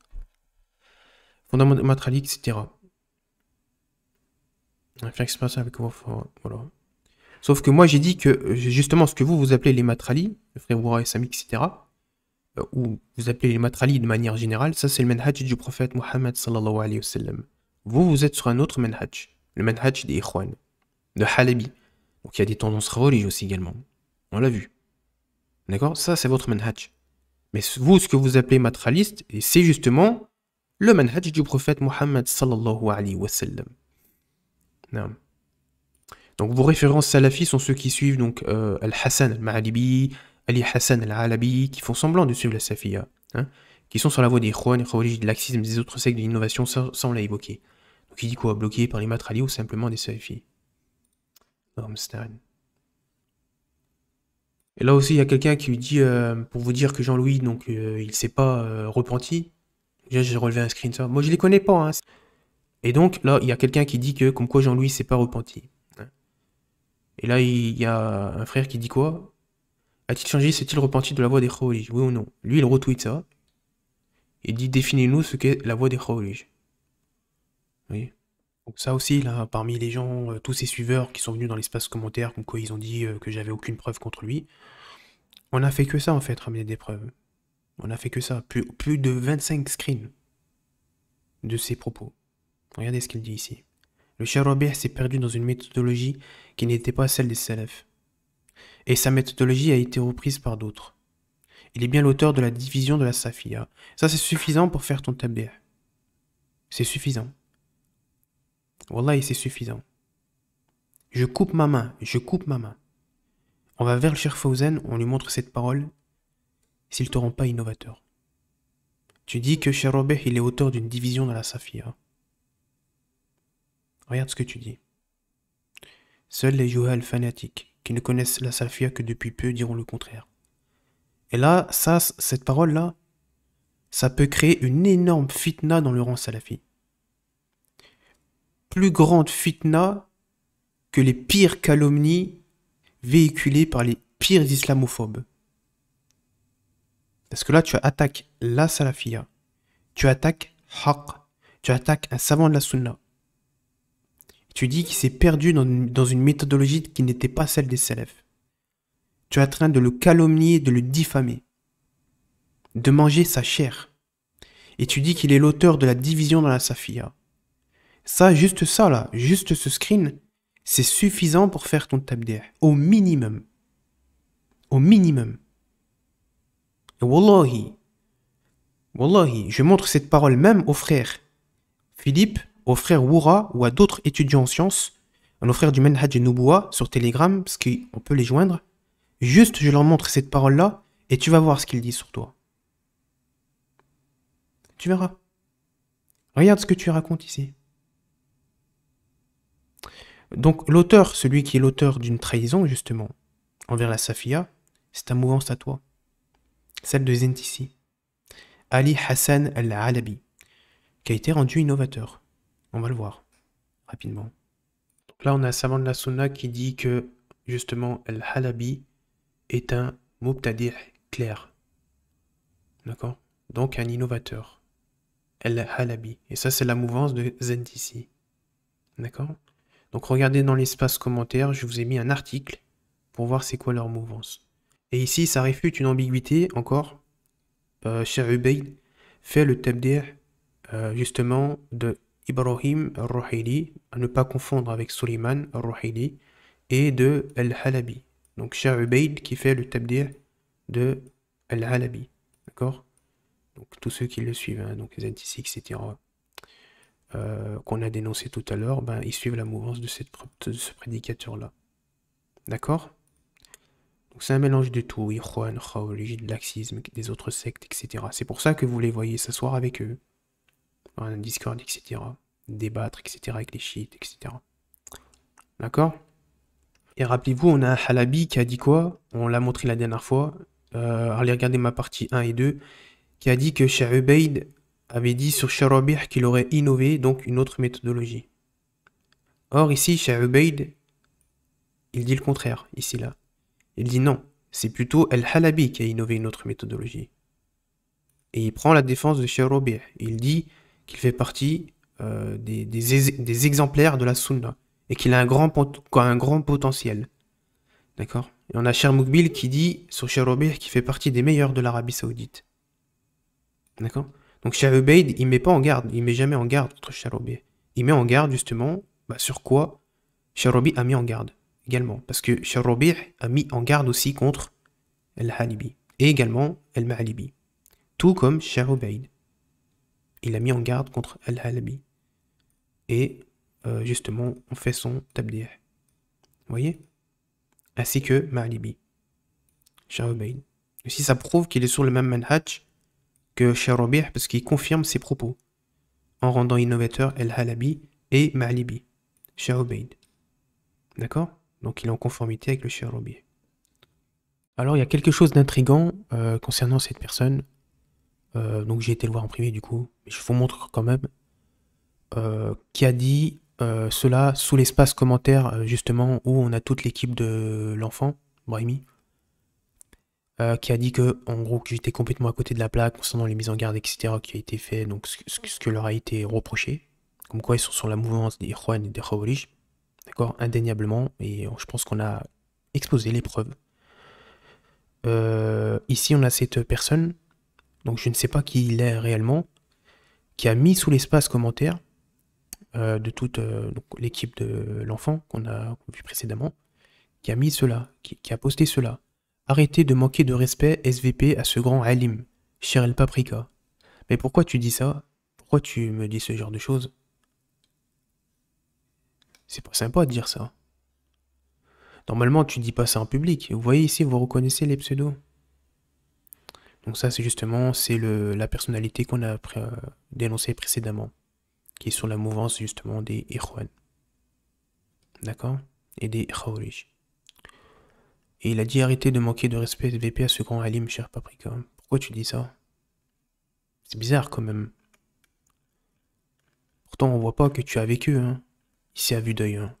Speaker 1: Fondamental, etc. On va faire expérience avec vous. Voilà. Sauf que moi, j'ai dit que, justement, ce que vous appelez les matrali, le frère Oura et Sami, etc., ou vous appelez les matrali de manière générale, ça, c'est le manhaj du prophète Mohammed, sallallahu alayhi wa sallam. Vous êtes sur un autre manhaj, le manhaj des Ikhwan, de Halabi. Donc, il y a des tendances religieuses aussi également. On l'a vu. D'accord? Ça, c'est votre manhaj. Mais vous, ce que vous appelez matraliste, c'est justement le manhaj du prophète Mohammed sallallahu alayhi wa sallam. Non. Donc vos références salafis sont ceux qui suivent donc Al-Hassan al-Ma'alibi, Ali Hassan al-Alabi, qui font semblant de suivre la Safiya, hein, qui sont sur la voie des Ikhwan, des Khawarij, de laxisme, des autres sectes de l'innovation, ça on l'a évoqué. Donc il dit quoi? Bloqué par les matrali ou simplement des salafis. Non, et là aussi, il y a quelqu'un qui lui dit, pour vous dire que Jean-Louis, donc, il s'est pas repenti. Déjà, j'ai relevé un screenshot. Moi, je les connais pas. Hein. Et donc, là, il y a quelqu'un qui dit que, comme quoi Jean-Louis s'est pas repenti. Hein. Et là, il y a un frère qui dit quoi? A-t-il changé, s'est-il repenti de la voie des Khawarij? Oui ou non? Lui, il retweet ça. Il dit, définez-nous ce qu'est la voie des Khawarij. Vous voyez? Donc ça aussi, là, parmi les gens, tous ces suiveurs qui sont venus dans l'espace commentaire, comme quoi ils ont dit que j'avais aucune preuve contre lui, on a fait que ça en fait, ramener des preuves. On a fait que ça, plus de 25 screens. de ses propos. Regardez ce qu'il dit ici. Le Cheikh Rabi' s'est perdu dans une méthodologie qui n'était pas celle des salafs. Et sa méthodologie a été reprise par d'autres. Il est bien l'auteur de la division de la Safiya. Ça, c'est suffisant pour faire ton tabdi'. C'est suffisant. Wallahi, c'est suffisant. Je coupe ma main. On va vers le Cheikh Fawzan, on lui montre cette parole, s'il ne te rend pas innovateur. Tu dis que Cheikh Rabi' il est auteur d'une division dans la Safiya. Regarde ce que tu dis. Seuls les juhal fanatiques, qui ne connaissent la Safiya que depuis peu, diront le contraire. Et là, cette parole-là, ça peut créer une énorme fitna dans le rang salafi. Plus grande fitna que les pires calomnies véhiculées par les pires islamophobes. Parce que là, tu attaques la Salafiyya, tu attaques Haqq, tu attaques un savant de la Sunna. Tu dis qu'il s'est perdu dans une méthodologie qui n'était pas celle des salafs. Tu es en train de le calomnier, de le diffamer, de manger sa chair. Et tu dis qu'il est l'auteur de la division dans la Safiya. Juste ce screen, c'est suffisant pour faire ton tabdi', au minimum. Au minimum. Et wallahi, je montre cette parole même aux frères Philippe, aux frères Woura ou à d'autres étudiants en sciences, à nos frères du Manhaj et Nubuwa sur Telegram, parce qu'on peut les joindre. Juste, je leur montre cette parole-là et tu vas voir ce qu'ils disent sur toi. Tu verras. Regarde ce que tu racontes ici. Donc l'auteur, celui qui est l'auteur d'une trahison, justement, envers la Safiya, c'est ta mouvance à toi. Celle de Zentissi. Ali Hassan al-Alabi, qui a été rendu innovateur. On va le voir, rapidement. Donc là, on a un savant de la Sunna qui dit que, justement, al-Halabi est un mubtadi' clair. D'accord? Donc un innovateur. Al-Halabi. Et ça, c'est la mouvance de Zentissi. D'accord? Donc regardez dans l'espace commentaire, je vous ai mis un article pour voir c'est quoi leur mouvance. Et ici, ça réfute une ambiguïté, encore. Cheikh Ubayd fait le tabdi' justement de Ibrahim al-Ruhayli, à ne pas confondre avec Suleiman al-Ruhayli, et de Al-Halabi. Donc Cheikh Ubayd qui fait le tabdi' de Al-Halabi. D'accord? Donc tous ceux qui le suivent, hein, donc les Zentissi, etc., qu'on a dénoncé tout à l'heure, ben, ils suivent la mouvance de ce prédicateur-là. D'accord? Donc c'est un mélange de tout, Ikhwan, Khawrij, de laxisme, des autres sectes, etc. C'est pour ça que vous les voyez s'asseoir avec eux, dans un Discord, etc. Débattre, etc. avec les chiites, etc. D'accord? Et rappelez-vous, on a un Halabi qui a dit quoi? On l'a montré la dernière fois. Allez regarder ma partie 1 et 2, qui a dit que Cheikh Ubayd avait dit sur Cheikh Rabi' qu'il aurait innové, donc une autre méthodologie. Or ici, Cheikh Ubayd, il dit le contraire, ici là. Il dit non, c'est plutôt Al-Halabi qui a innové une autre méthodologie. Et il prend la défense de Cheikh Rabi'. Il dit qu'il fait partie des exemplaires de la Sunna et qu'il a un grand potentiel. D'accord? Et on a Cheikh Moukbil qui dit sur Cheikh Rabi' qu'il fait partie des meilleurs de l'Arabie Saoudite. D'accord? Donc Cheikh Ubayd, il met pas en garde, il met jamais en garde contre Cheikh Rabi'. Il met en garde justement sur quoi Cheikh Rabi' a mis en garde également. Parce que Cheikh Rabi' a mis en garde aussi contre Al-Halabi et également Al-Ma'alibi. Tout comme Cheikh Ubayd. Il a mis en garde contre Al-Halabi. Et justement, on fait son tabdi'. Vous voyez? Ainsi que Ma'alibi. Cheikh Ubayd. Ici, ça prouve qu'il est sur le même manhaj que Cheikh Rabi' parce qu'il confirme ses propos en rendant innovateur Al-Halabi et Ma'alibi. Cheikh Ubayd. D'accord? Donc il est en conformité avec le Cheikh Rabi'. Alors il y a quelque chose d'intriguant concernant cette personne. Donc j'ai été le voir en privé du coup, mais je vous montre quand même. Qui a dit cela sous l'espace commentaire justement où on a toute l'équipe de l'enfant, Brahimi. Qui a dit que en gros que j'étais complètement à côté de la plaque concernant les mises en garde, etc. qui a été fait, donc ce que leur a été reproché. Comme quoi ils sont sur la mouvance des Ikhwan et des Khawrij. D'accord, indéniablement, et je pense qu'on a exposé les preuves. Ici, on a cette personne, donc je ne sais pas qui il est réellement, qui a mis sous l'espace commentaire de toute donc, l'équipe de l'enfant qu'on a vu précédemment, qui a mis cela, qui a posté cela. Arrêtez de manquer de respect SVP à ce grand alim, cher El Paprika. Mais pourquoi tu dis ça? Pourquoi tu me dis ce genre de choses? C'est pas sympa de dire ça. Normalement, tu dis pas ça en public. Vous voyez ici, vous reconnaissez les pseudos. Donc ça, c'est justement, c'est la personnalité qu'on a dénoncée précédemment, qui est sur la mouvance justement des Ikhwan. D'accord? Et des Khawarij. Et il a dit arrêtez de manquer de respect SVP à ce grand alim, cher Paprika. Pourquoi tu dis ça? C'est bizarre quand même. Pourtant, on voit pas que tu es avec eux, hein. Ici à vue d'œil, hein.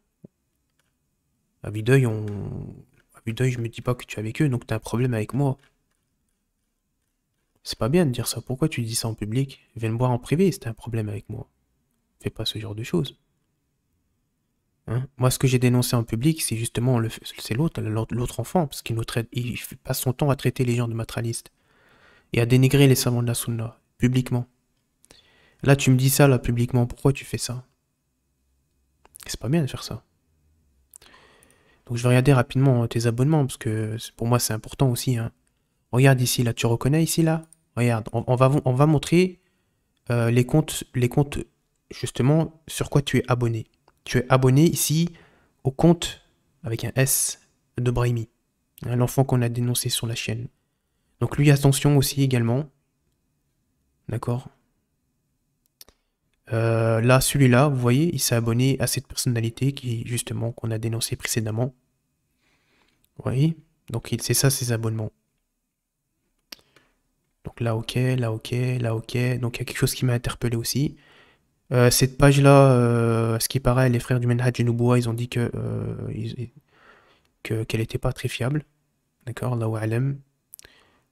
Speaker 1: À vue d'œil, je me dis pas que tu es avec eux, donc t'as un problème avec moi. C'est pas bien de dire ça. Pourquoi tu dis ça en public? Viens me voir en privé si t'as un problème avec moi. Fais pas ce genre de choses. Hein? Moi, ce que j'ai dénoncé en public, c'est justement c'est l'autre enfant, parce qu'il passe son temps à traiter les gens de matralistes et à dénigrer les savants de la sunna, publiquement. Là, tu me dis ça, là, publiquement. Pourquoi tu fais ça? C'est pas bien de faire ça. Donc, je vais regarder rapidement tes abonnements, parce que pour moi, c'est important aussi. Hein. Regarde ici, là, tu reconnais ici, là? Regarde, on va montrer les comptes, justement, sur quoi tu es abonné. Tu es abonné ici au compte avec un S de Brahimi, hein, l'enfant qu'on a dénoncé sur la chaîne. Donc lui, attention aussi également. D'accord. Là, celui-là, vous voyez, il s'est abonné à cette personnalité qui, justement, qu'on a dénoncé précédemment. Vous voyez? Donc c'est ça ses abonnements. Donc là, ok, là, ok, là, ok. Donc il y a quelque chose qui m'a interpellé aussi. Cette page-là, ce qui paraît, les frères du Manhaj Nubuwa, ils ont dit qu'elle n'était pas très fiable. D'accord, Allahu a'lam.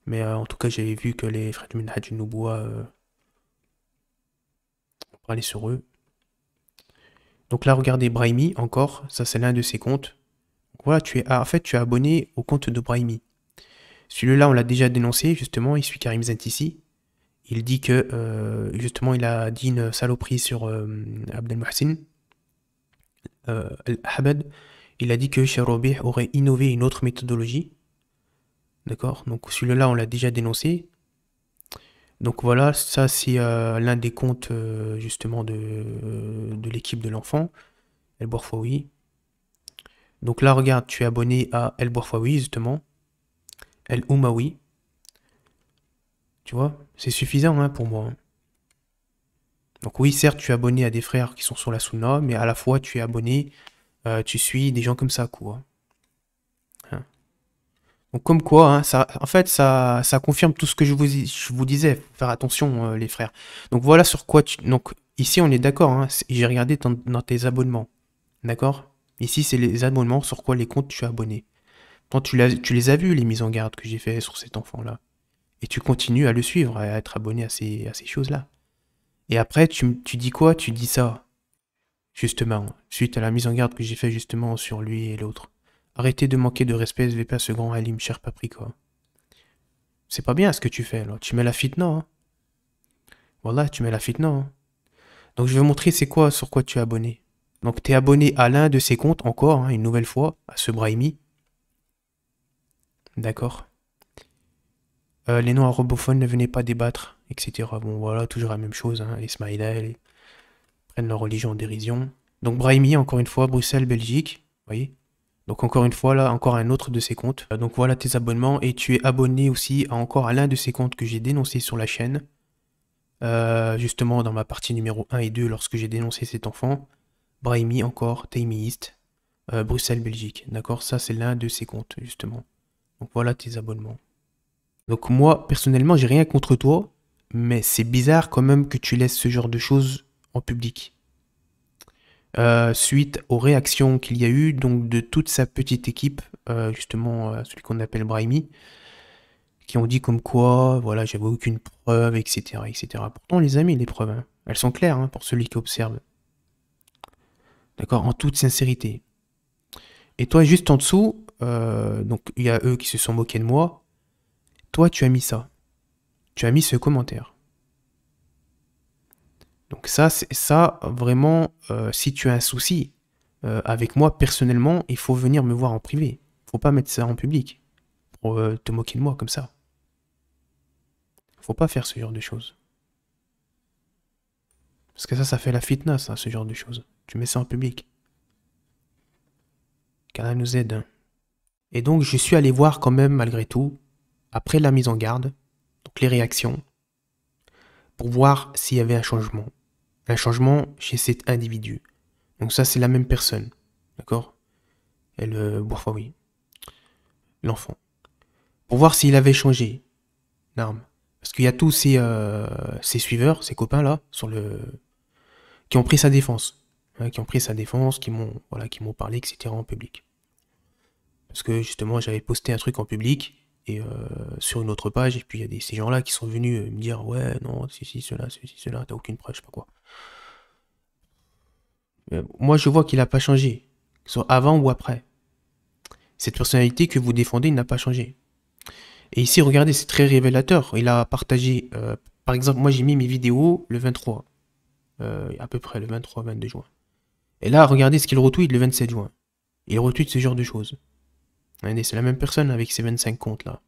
Speaker 1: Mais en tout cas, j'avais vu que les frères du Manhaj Nubuwa on parlait sur eux. Donc là, regardez Brahimi, encore. Ça, c'est l'un de ses comptes. Donc, voilà, en fait, tu es abonné au compte de Brahimi. Celui-là, on l'a déjà dénoncé, justement. Il suit Karim Zantisi. Il dit que, justement, il a dit une saloperie sur Abdel Mohsin. Al-Habad. Il a dit que Charobih aurait innové une autre méthodologie. D'accord? Donc celui-là, on l'a déjà dénoncé. Donc voilà, ça c'est l'un des comptes justement de l'équipe de l'enfant, El Bourfaoui. Donc là, regarde, tu es abonné à El Bourfaoui, justement. El Oumaoui. Tu vois, c'est suffisant hein, pour moi. Hein. Donc oui, certes, tu es abonné à des frères qui sont sur la Sunna, mais à la fois, tu es abonné, tu suis des gens comme ça, quoi. Hein. Donc comme quoi, hein, en fait, ça confirme tout ce que je vous disais. Faut faire attention, les frères. Donc voilà sur quoi Donc ici, on est d'accord. Hein, j'ai regardé dans tes abonnements. D'accord? Ici, c'est les abonnements sur quoi les comptes tu es abonné. Quand tu les as vus, les mises en garde que j'ai fait sur cet enfant-là. Et tu continues à le suivre, à être abonné à ces choses-là. Et après, tu dis quoi? Tu dis ça. Justement, suite à la mise en garde que j'ai fait justement sur lui et l'autre. Arrêtez de manquer de respect SVP à ce grand alim, cher Paprika. C'est pas bien ce que tu fais, là. Tu mets la fitna, hein. Voilà, tu mets la fitna, hein. Donc je vais montrer c'est quoi, sur quoi tu es abonné. Donc tu es abonné à l'un de ses comptes, encore, hein, une nouvelle fois, à ce Brahimi. D'accord. Les noms arabophones ne venaient pas débattre, etc. Bon, voilà, toujours la même chose, hein. Les Smaïla, ils prennent leur religion en dérision. Donc Brahimi, encore une fois, Bruxelles, Belgique. Vous voyez? Donc encore une fois, là, encore un autre de ces comptes. Donc voilà tes abonnements. Et tu es abonné aussi encore à l'un de ces comptes que j'ai dénoncé sur la chaîne. Justement, dans ma partie numéro 1 et 2, lorsque j'ai dénoncé cet enfant. Brahimi encore, Taimiiste, Bruxelles, Belgique. D'accord? Ça, c'est l'un de ces comptes, justement. Donc voilà tes abonnements. Donc moi, personnellement, j'ai rien contre toi. Mais c'est bizarre quand même que tu laisses ce genre de choses en public. Suite aux réactions qu'il y a eu donc de toute sa petite équipe, justement celui qu'on appelle Brahimi, qui ont dit comme quoi, voilà, j'avais aucune preuve, etc., etc. Pourtant, les amis, les preuves, hein, elles sont claires hein, pour celui qui observe. D'accord, en toute sincérité. Et toi, juste en dessous, donc il y a eux qui se sont moqués de moi. Toi, tu as mis ça. Tu as mis ce commentaire. Donc ça, vraiment, si tu as un souci avec moi personnellement, il faut venir me voir en privé. Faut pas mettre ça en public pour te moquer de moi comme ça. Faut pas faire ce genre de choses. Parce que ça fait la fitna, ça, ce genre de choses. Tu mets ça en public. Qu'Allah nous aide. Hein. Et donc, je suis allé voir quand même, malgré tout, après la mise en garde, donc les réactions, pour voir s'il y avait un changement. Un changement chez cet individu. Donc ça, c'est la même personne. D'accord? Elle, enfin oui. L'enfant. Pour voir s'il avait changé. L'arme. Parce qu'il y a tous ses suiveurs, ses copains là, qui ont pris sa défense. Hein, qui ont pris sa défense, qui m'ont parlé, etc. en public. Parce que justement, j'avais posté un truc en public, et sur une autre page, et puis il y a ces gens-là qui sont venus me dire ouais, non, ceci, cela, t'as aucune preuve, je sais pas quoi. Moi, je vois qu'il n'a pas changé, que ce soit avant ou après. Cette personnalité que vous défendez n'a pas changé. Et ici, regardez, c'est très révélateur. Il a partagé, par exemple, moi j'ai mis mes vidéos le 23, à peu près le 23-22 juin. Et là, regardez ce qu'il retweet le 27 juin. Il retweet ce genre de choses. Regardez, c'est la même personne avec ses 25 comptes là.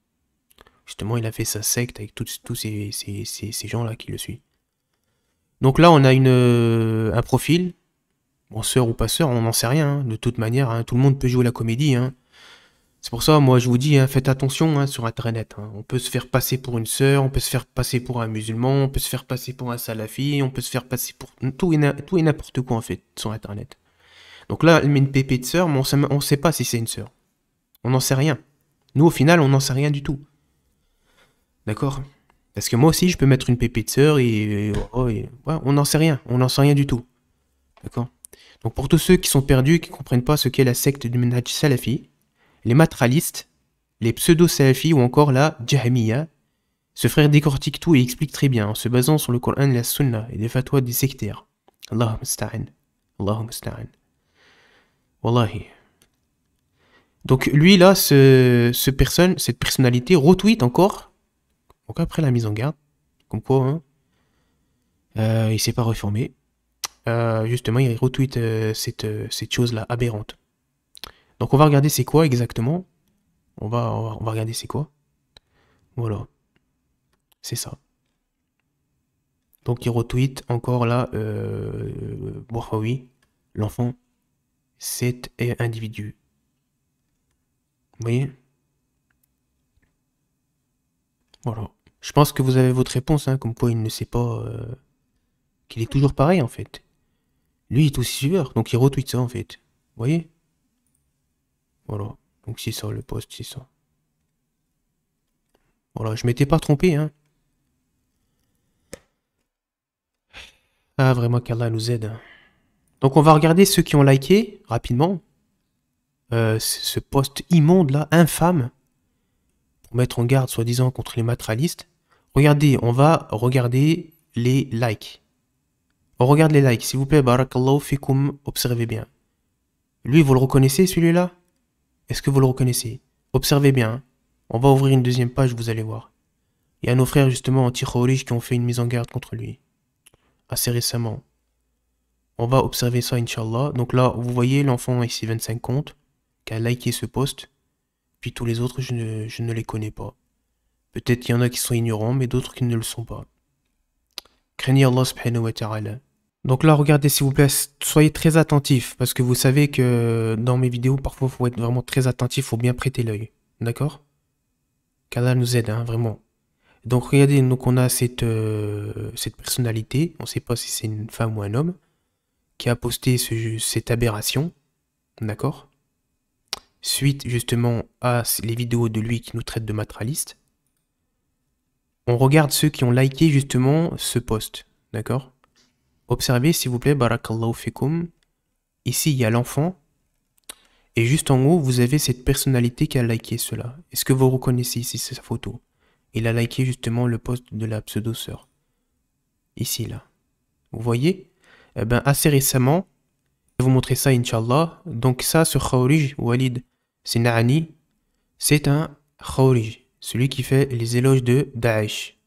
Speaker 1: Justement, il a fait sa secte avec tous ces gens-là qui le suivent. Donc là, on a un profil. Bon, sœur ou pas sœur, on n'en sait rien. Hein. De toute manière, hein, tout le monde peut jouer la comédie. Hein. C'est pour ça, moi, je vous dis, hein, faites attention hein, sur Internet. Hein. On peut se faire passer pour une sœur, on peut se faire passer pour un musulman, on peut se faire passer pour un salafi, on peut se faire passer pour tout et n'importe quoi, en fait, sur Internet. Donc là, elle met une pépée de sœur, mais on ne sait pas si c'est une sœur. On n'en sait rien. Nous, au final, on n'en sait rien du tout. D'accord? Parce que moi aussi, je peux mettre une pépée de sœur et ouais, on n'en sait rien. On n'en sait rien du tout. D'accord? Donc pour tous ceux qui sont perdus, qui ne comprennent pas ce qu'est la secte du Manhaj Salafi, les matralistes, les pseudo-salafis ou encore la Jahmiya, ce frère décortique tout et explique très bien en se basant sur le Coran et la Sunna et des fatwas des sectaires. Allahumma musta'an. Allahumma musta'an. Wallahi. Donc lui là, cette personnalité retweet encore, donc après la mise en garde, comme quoi hein, il s'est pas reformé. Justement, il retweet cette chose-là aberrante. Donc on va regarder c'est quoi exactement. On va regarder c'est quoi. Voilà. C'est ça. Donc il retweet encore là, oui, l'enfant, cet individu. Vous voyez? Voilà. Je pense que vous avez votre réponse, hein, comme quoi il ne sait pas qu'il est toujours pareil en fait. Lui il est aussi suiveur, donc il retweet ça en fait. Vous voyez? Voilà. Donc c'est ça le post, c'est ça. Voilà, je m'étais pas trompé, hein. Ah, vraiment qu'Allah nous aide. Donc on va regarder ceux qui ont liké, rapidement, ce post immonde là, infâme, pour mettre en garde soi-disant contre les matralistes. Regardez, on va regarder les likes. On regarde les likes, s'il vous plaît, barakallahu fikum, observez bien. Lui, vous le reconnaissez celui-là? Est-ce que vous le reconnaissez? Observez bien. Hein. On va ouvrir une deuxième page, vous allez voir. Il y a nos frères justement anti-Khawarij qui ont fait une mise en garde contre lui. Assez récemment. On va observer ça, Inch'Allah. Donc là, vous voyez l'enfant ici, 25 comptes, qui a liké ce post. Puis tous les autres, je ne les connais pas. Peut-être qu'il y en a qui sont ignorants, mais d'autres qui ne le sont pas. Craignez Allah subhanahu wa ta'ala. Donc là, regardez s'il vous plaît, soyez très attentifs, parce que vous savez que dans mes vidéos, parfois, il faut être vraiment très attentif, il faut bien prêter l'œil. D'accord? Qu'Allah nous aide, hein, vraiment. Donc regardez, donc on a cette personnalité, on ne sait pas si c'est une femme ou un homme, qui a posté cette aberration, d'accord? Suite justement à les vidéos de lui qui nous traite de matraliste. On regarde ceux qui ont liké justement ce post, d'accord? Observez s'il vous plaît, barakallahu fikum. Ici il y a l'enfant, et juste en haut vous avez cette personnalité qui a liké cela. Est-ce que vous reconnaissez ici sa photo? Il a liké justement le post de la pseudo-sœur. Ici, là. Vous voyez? Eh ben, assez récemment, je vais vous montrer ça, Inch'Allah. Donc ça, ce Khawarij, Walid Sina'ani, c'est un Khawarij. Celui qui fait les éloges de Daesh.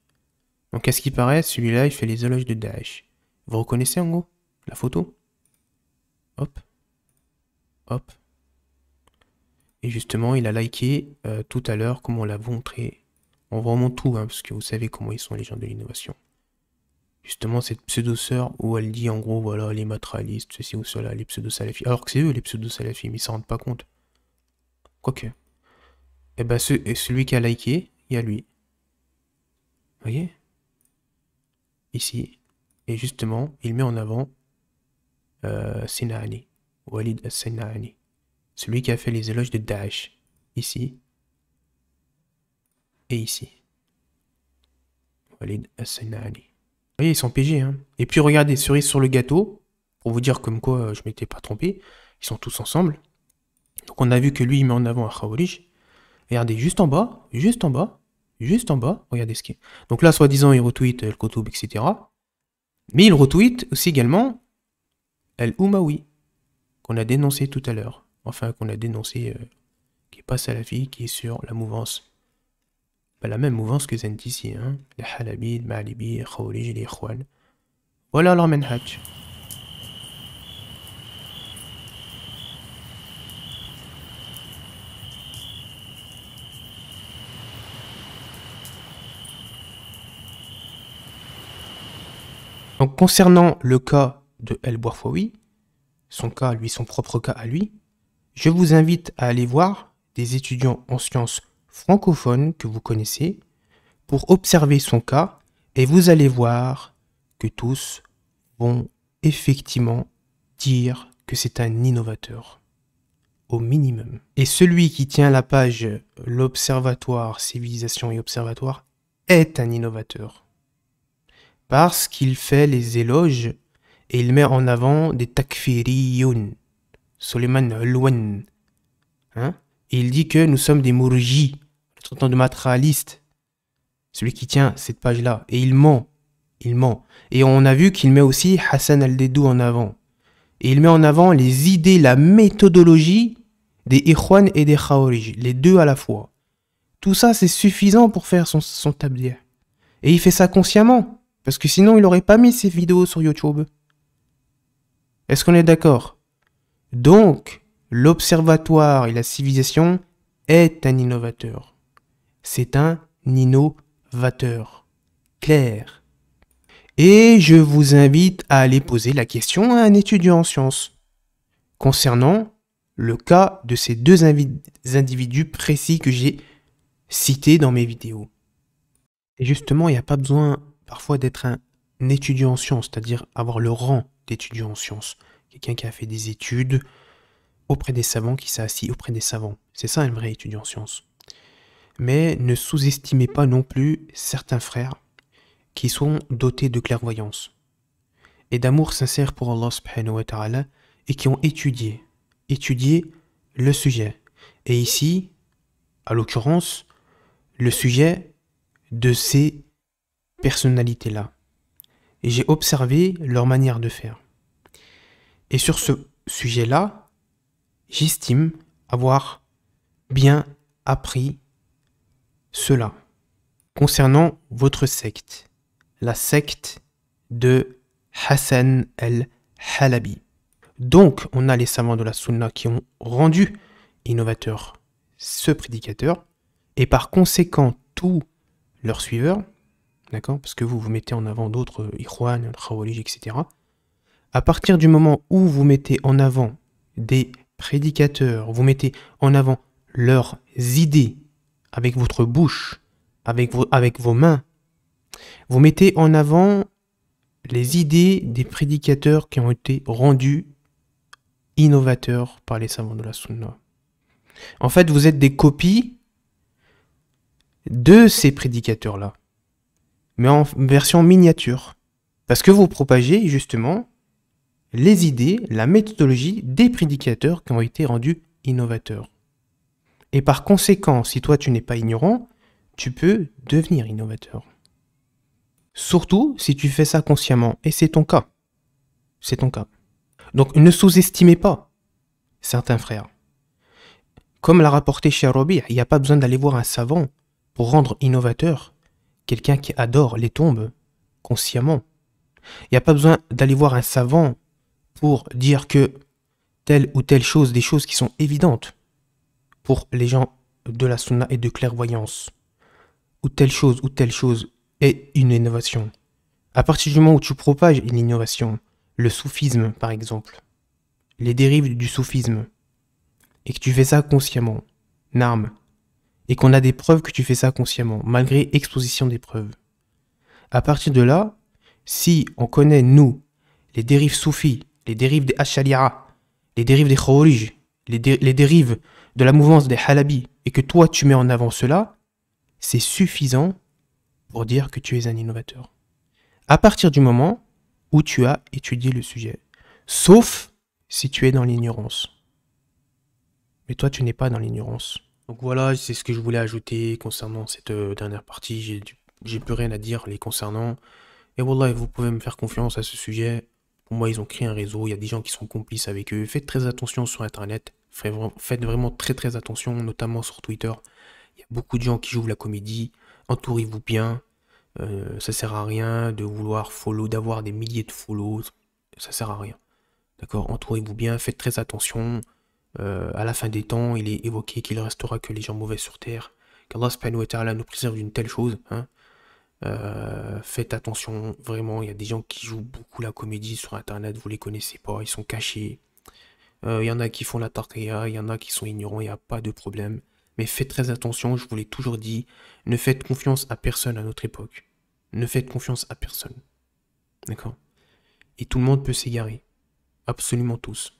Speaker 1: Donc à ce qui paraît, celui-là, il fait les éloges de Daesh. Vous reconnaissez en gros la photo? Hop, hop. Et justement, il a liké tout à l'heure, comme on l'a montré. On voit vraiment tout, hein, parce que vous savez comment ils sont les gens de l'innovation. Justement, cette pseudo-sœur où elle dit en gros, voilà, les matérialistes, ceci ou cela, les pseudo-salafis. Alors que c'est eux les pseudo-salafis, mais ils s'en rendent pas compte. Quoique. Et ben, celui qui a liké, il y a lui. Vous voyez? Ici. Et justement, il met en avant Sina'ani. Walid al-Sina'ani. Celui qui a fait les éloges de Daesh. Ici. Et ici. Walid al-Sina'ani. Vous voyez, ils sont PG, hein. Et puis regardez, cerise sur le gâteau, pour vous dire comme quoi je m'étais pas trompé, ils sont tous ensemble. Donc on a vu que lui, il met en avant un Khawarij. Regardez, juste en bas, regardez ce qui est. Donc là, soi-disant, il retweet le Koutoub, etc. Mais il retweet aussi également Al-Umawi, qu'on a dénoncé tout à l'heure. Enfin, qu'on a dénoncé, qui est pas salafi, qui est sur la mouvance. Pas la même mouvance que Zent ici, hein. Les Halabi, les Ma'alibi, les Khawarij et les Ikhwan. Voilà leur manhaj. Donc, concernant le cas de El Bourfoui, son cas, lui, son propre cas à lui, je vous invite à aller voir des étudiants en sciences francophones que vous connaissez pour observer son cas et vous allez voir que tous vont effectivement dire que c'est un innovateur, au minimum. Et celui qui tient la page l'Observatoire Civilisation et Observatoire est un innovateur. Parce qu'il fait les éloges et il met en avant des takfiriyoun, Suleiman Alwan. Hein? Et il dit que nous sommes des mourjis, traitant de matérialistes. Celui qui tient cette page-là. Et il ment. Il ment. Et on a vu qu'il met aussi Hassan al-Dedou en avant. Et il met en avant les idées, la méthodologie des Ikhwan et des Khawarij. Les deux à la fois. Tout ça, c'est suffisant pour faire son tabdir. Et il fait ça consciemment. Parce que sinon, il n'aurait pas mis ses vidéos sur YouTube. Est-ce qu'on est d'accord? Donc, l'observatoire et la civilisation est un innovateur. C'est un innovateur. Clair. Et je vous invite à aller poser la question à un étudiant en sciences concernant le cas de ces deux individus précis que j'ai cités dans mes vidéos. Et justement, il n'y a pas besoin parfois d'être un étudiant en sciences, c'est-à-dire avoir le rang d'étudiant en sciences. Quelqu'un qui a fait des études auprès des savants, qui s'est assis auprès des savants. C'est ça un vrai étudiant en sciences. Mais ne sous-estimez pas non plus certains frères qui sont dotés de clairvoyance et d'amour sincère pour Allah subhanahu wa ta'ala et qui ont étudié le sujet. Et ici, à l'occurrence, le sujet de ces personnalités-là. Et j'ai observé leur manière de faire. Et sur ce sujet-là, j'estime avoir bien appris cela. Concernant votre secte, la secte de Hassan al-Halabi. Donc, on a les savants de la Sunna qui ont rendu innovateur ce prédicateur, et par conséquent, tous leurs suiveurs, d'accord, parce que vous mettez en avant d'autres Ikhwan, Khawarij, etc. À partir du moment où vous mettez en avant des prédicateurs, vous mettez en avant leurs idées avec votre bouche, avec vos mains, vous mettez en avant les idées des prédicateurs qui ont été rendus innovateurs par les savants de la Sunna. En fait, vous êtes des copies de ces prédicateurs-là, mais en version miniature. Parce que vous propagez justement les idées, la méthodologie des prédicateurs qui ont été rendus innovateurs. Et par conséquent, si toi tu n'es pas ignorant, tu peux devenir innovateur. Surtout si tu fais ça consciemment, et c'est ton cas. C'est ton cas. Donc ne sous-estimez pas certains frères. Comme l'a rapporté chez Rabi', il n'y a pas besoin d'aller voir un savant pour rendre innovateur quelqu'un qui adore les tombes consciemment. Il n'y a pas besoin d'aller voir un savant pour dire que telle ou telle chose, des choses qui sont évidentes pour les gens de la sunna et de clairvoyance, ou telle chose est une innovation. À partir du moment où tu propages une innovation, le soufisme par exemple, les dérives du soufisme, et que tu fais ça consciemment, n'arme, et qu'on a des preuves que tu fais ça consciemment, malgré exposition des preuves. À partir de là, si on connaît, nous, les dérives soufis, les dérives des Ash'ariya, les dérives des Khawarij, les dérives de la mouvance des Halabi, et que toi tu mets en avant cela, c'est suffisant pour dire que tu es un innovateur. À partir du moment où tu as étudié le sujet. Sauf si tu es dans l'ignorance. Mais toi, tu n'es pas dans l'ignorance. Donc voilà, c'est ce que je voulais ajouter concernant cette dernière partie. J'ai plus rien à dire les concernant. Et wallah, vous pouvez me faire confiance à ce sujet. Pour moi, ils ont créé un réseau. Il y a des gens qui sont complices avec eux. Faites très attention sur Internet. Faites vraiment très attention, notamment sur Twitter. Il y a beaucoup de gens qui jouent la comédie. Entourez-vous bien. Ça sert à rien de vouloir follow, d'avoir des milliers de follows. Ça sert à rien. D'accord? Entourez-vous bien. Faites très attention. À la fin des temps, il est évoqué qu'il restera que les gens mauvais sur terre. Qu'Allah subhanahu wa ta'ala nous préserve d'une telle chose. Hein. Faites attention, vraiment, il y a des gens qui jouent beaucoup la comédie sur internet, vous les connaissez pas, ils sont cachés. Il y en a qui font la tarqiya, il y en a qui sont ignorants, il n'y a pas de problème. Mais faites très attention, je vous l'ai toujours dit, ne faites confiance à personne à notre époque. Ne faites confiance à personne. D'accord? Et tout le monde peut s'égarer. Absolument tous.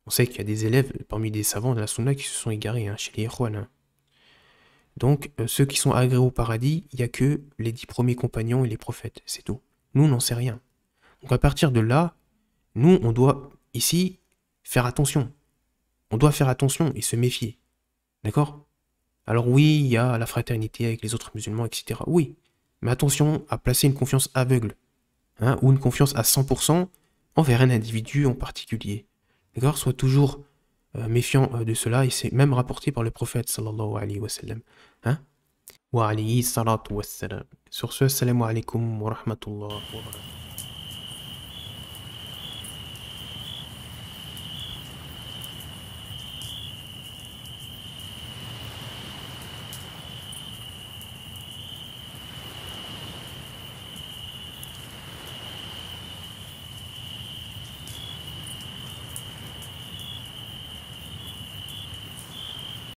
Speaker 1: On sait qu'il y a des élèves parmi des savants de la sunna qui se sont égarés chez les Ikhwan. Hein. Donc, ceux qui sont agréés au paradis, il n'y a que les 10 premiers compagnons et les prophètes, c'est tout. Nous, on n'en sait rien. Donc, à partir de là, nous, on doit, ici, faire attention. On doit faire attention et se méfier. D'accord? Alors oui, il y a la fraternité avec les autres musulmans, etc. Oui, mais attention à placer une confiance aveugle, hein, ou une confiance à 100% envers un individu en particulier. D'accord? Sois toujours méfiant de cela, et c'est même rapporté par le prophète sallallahu alayhi wa sallam. Hein? Wa alayhi salatu wa salam. Sur ce, assalamu alaikum wa rahmatullah wa barakatuh.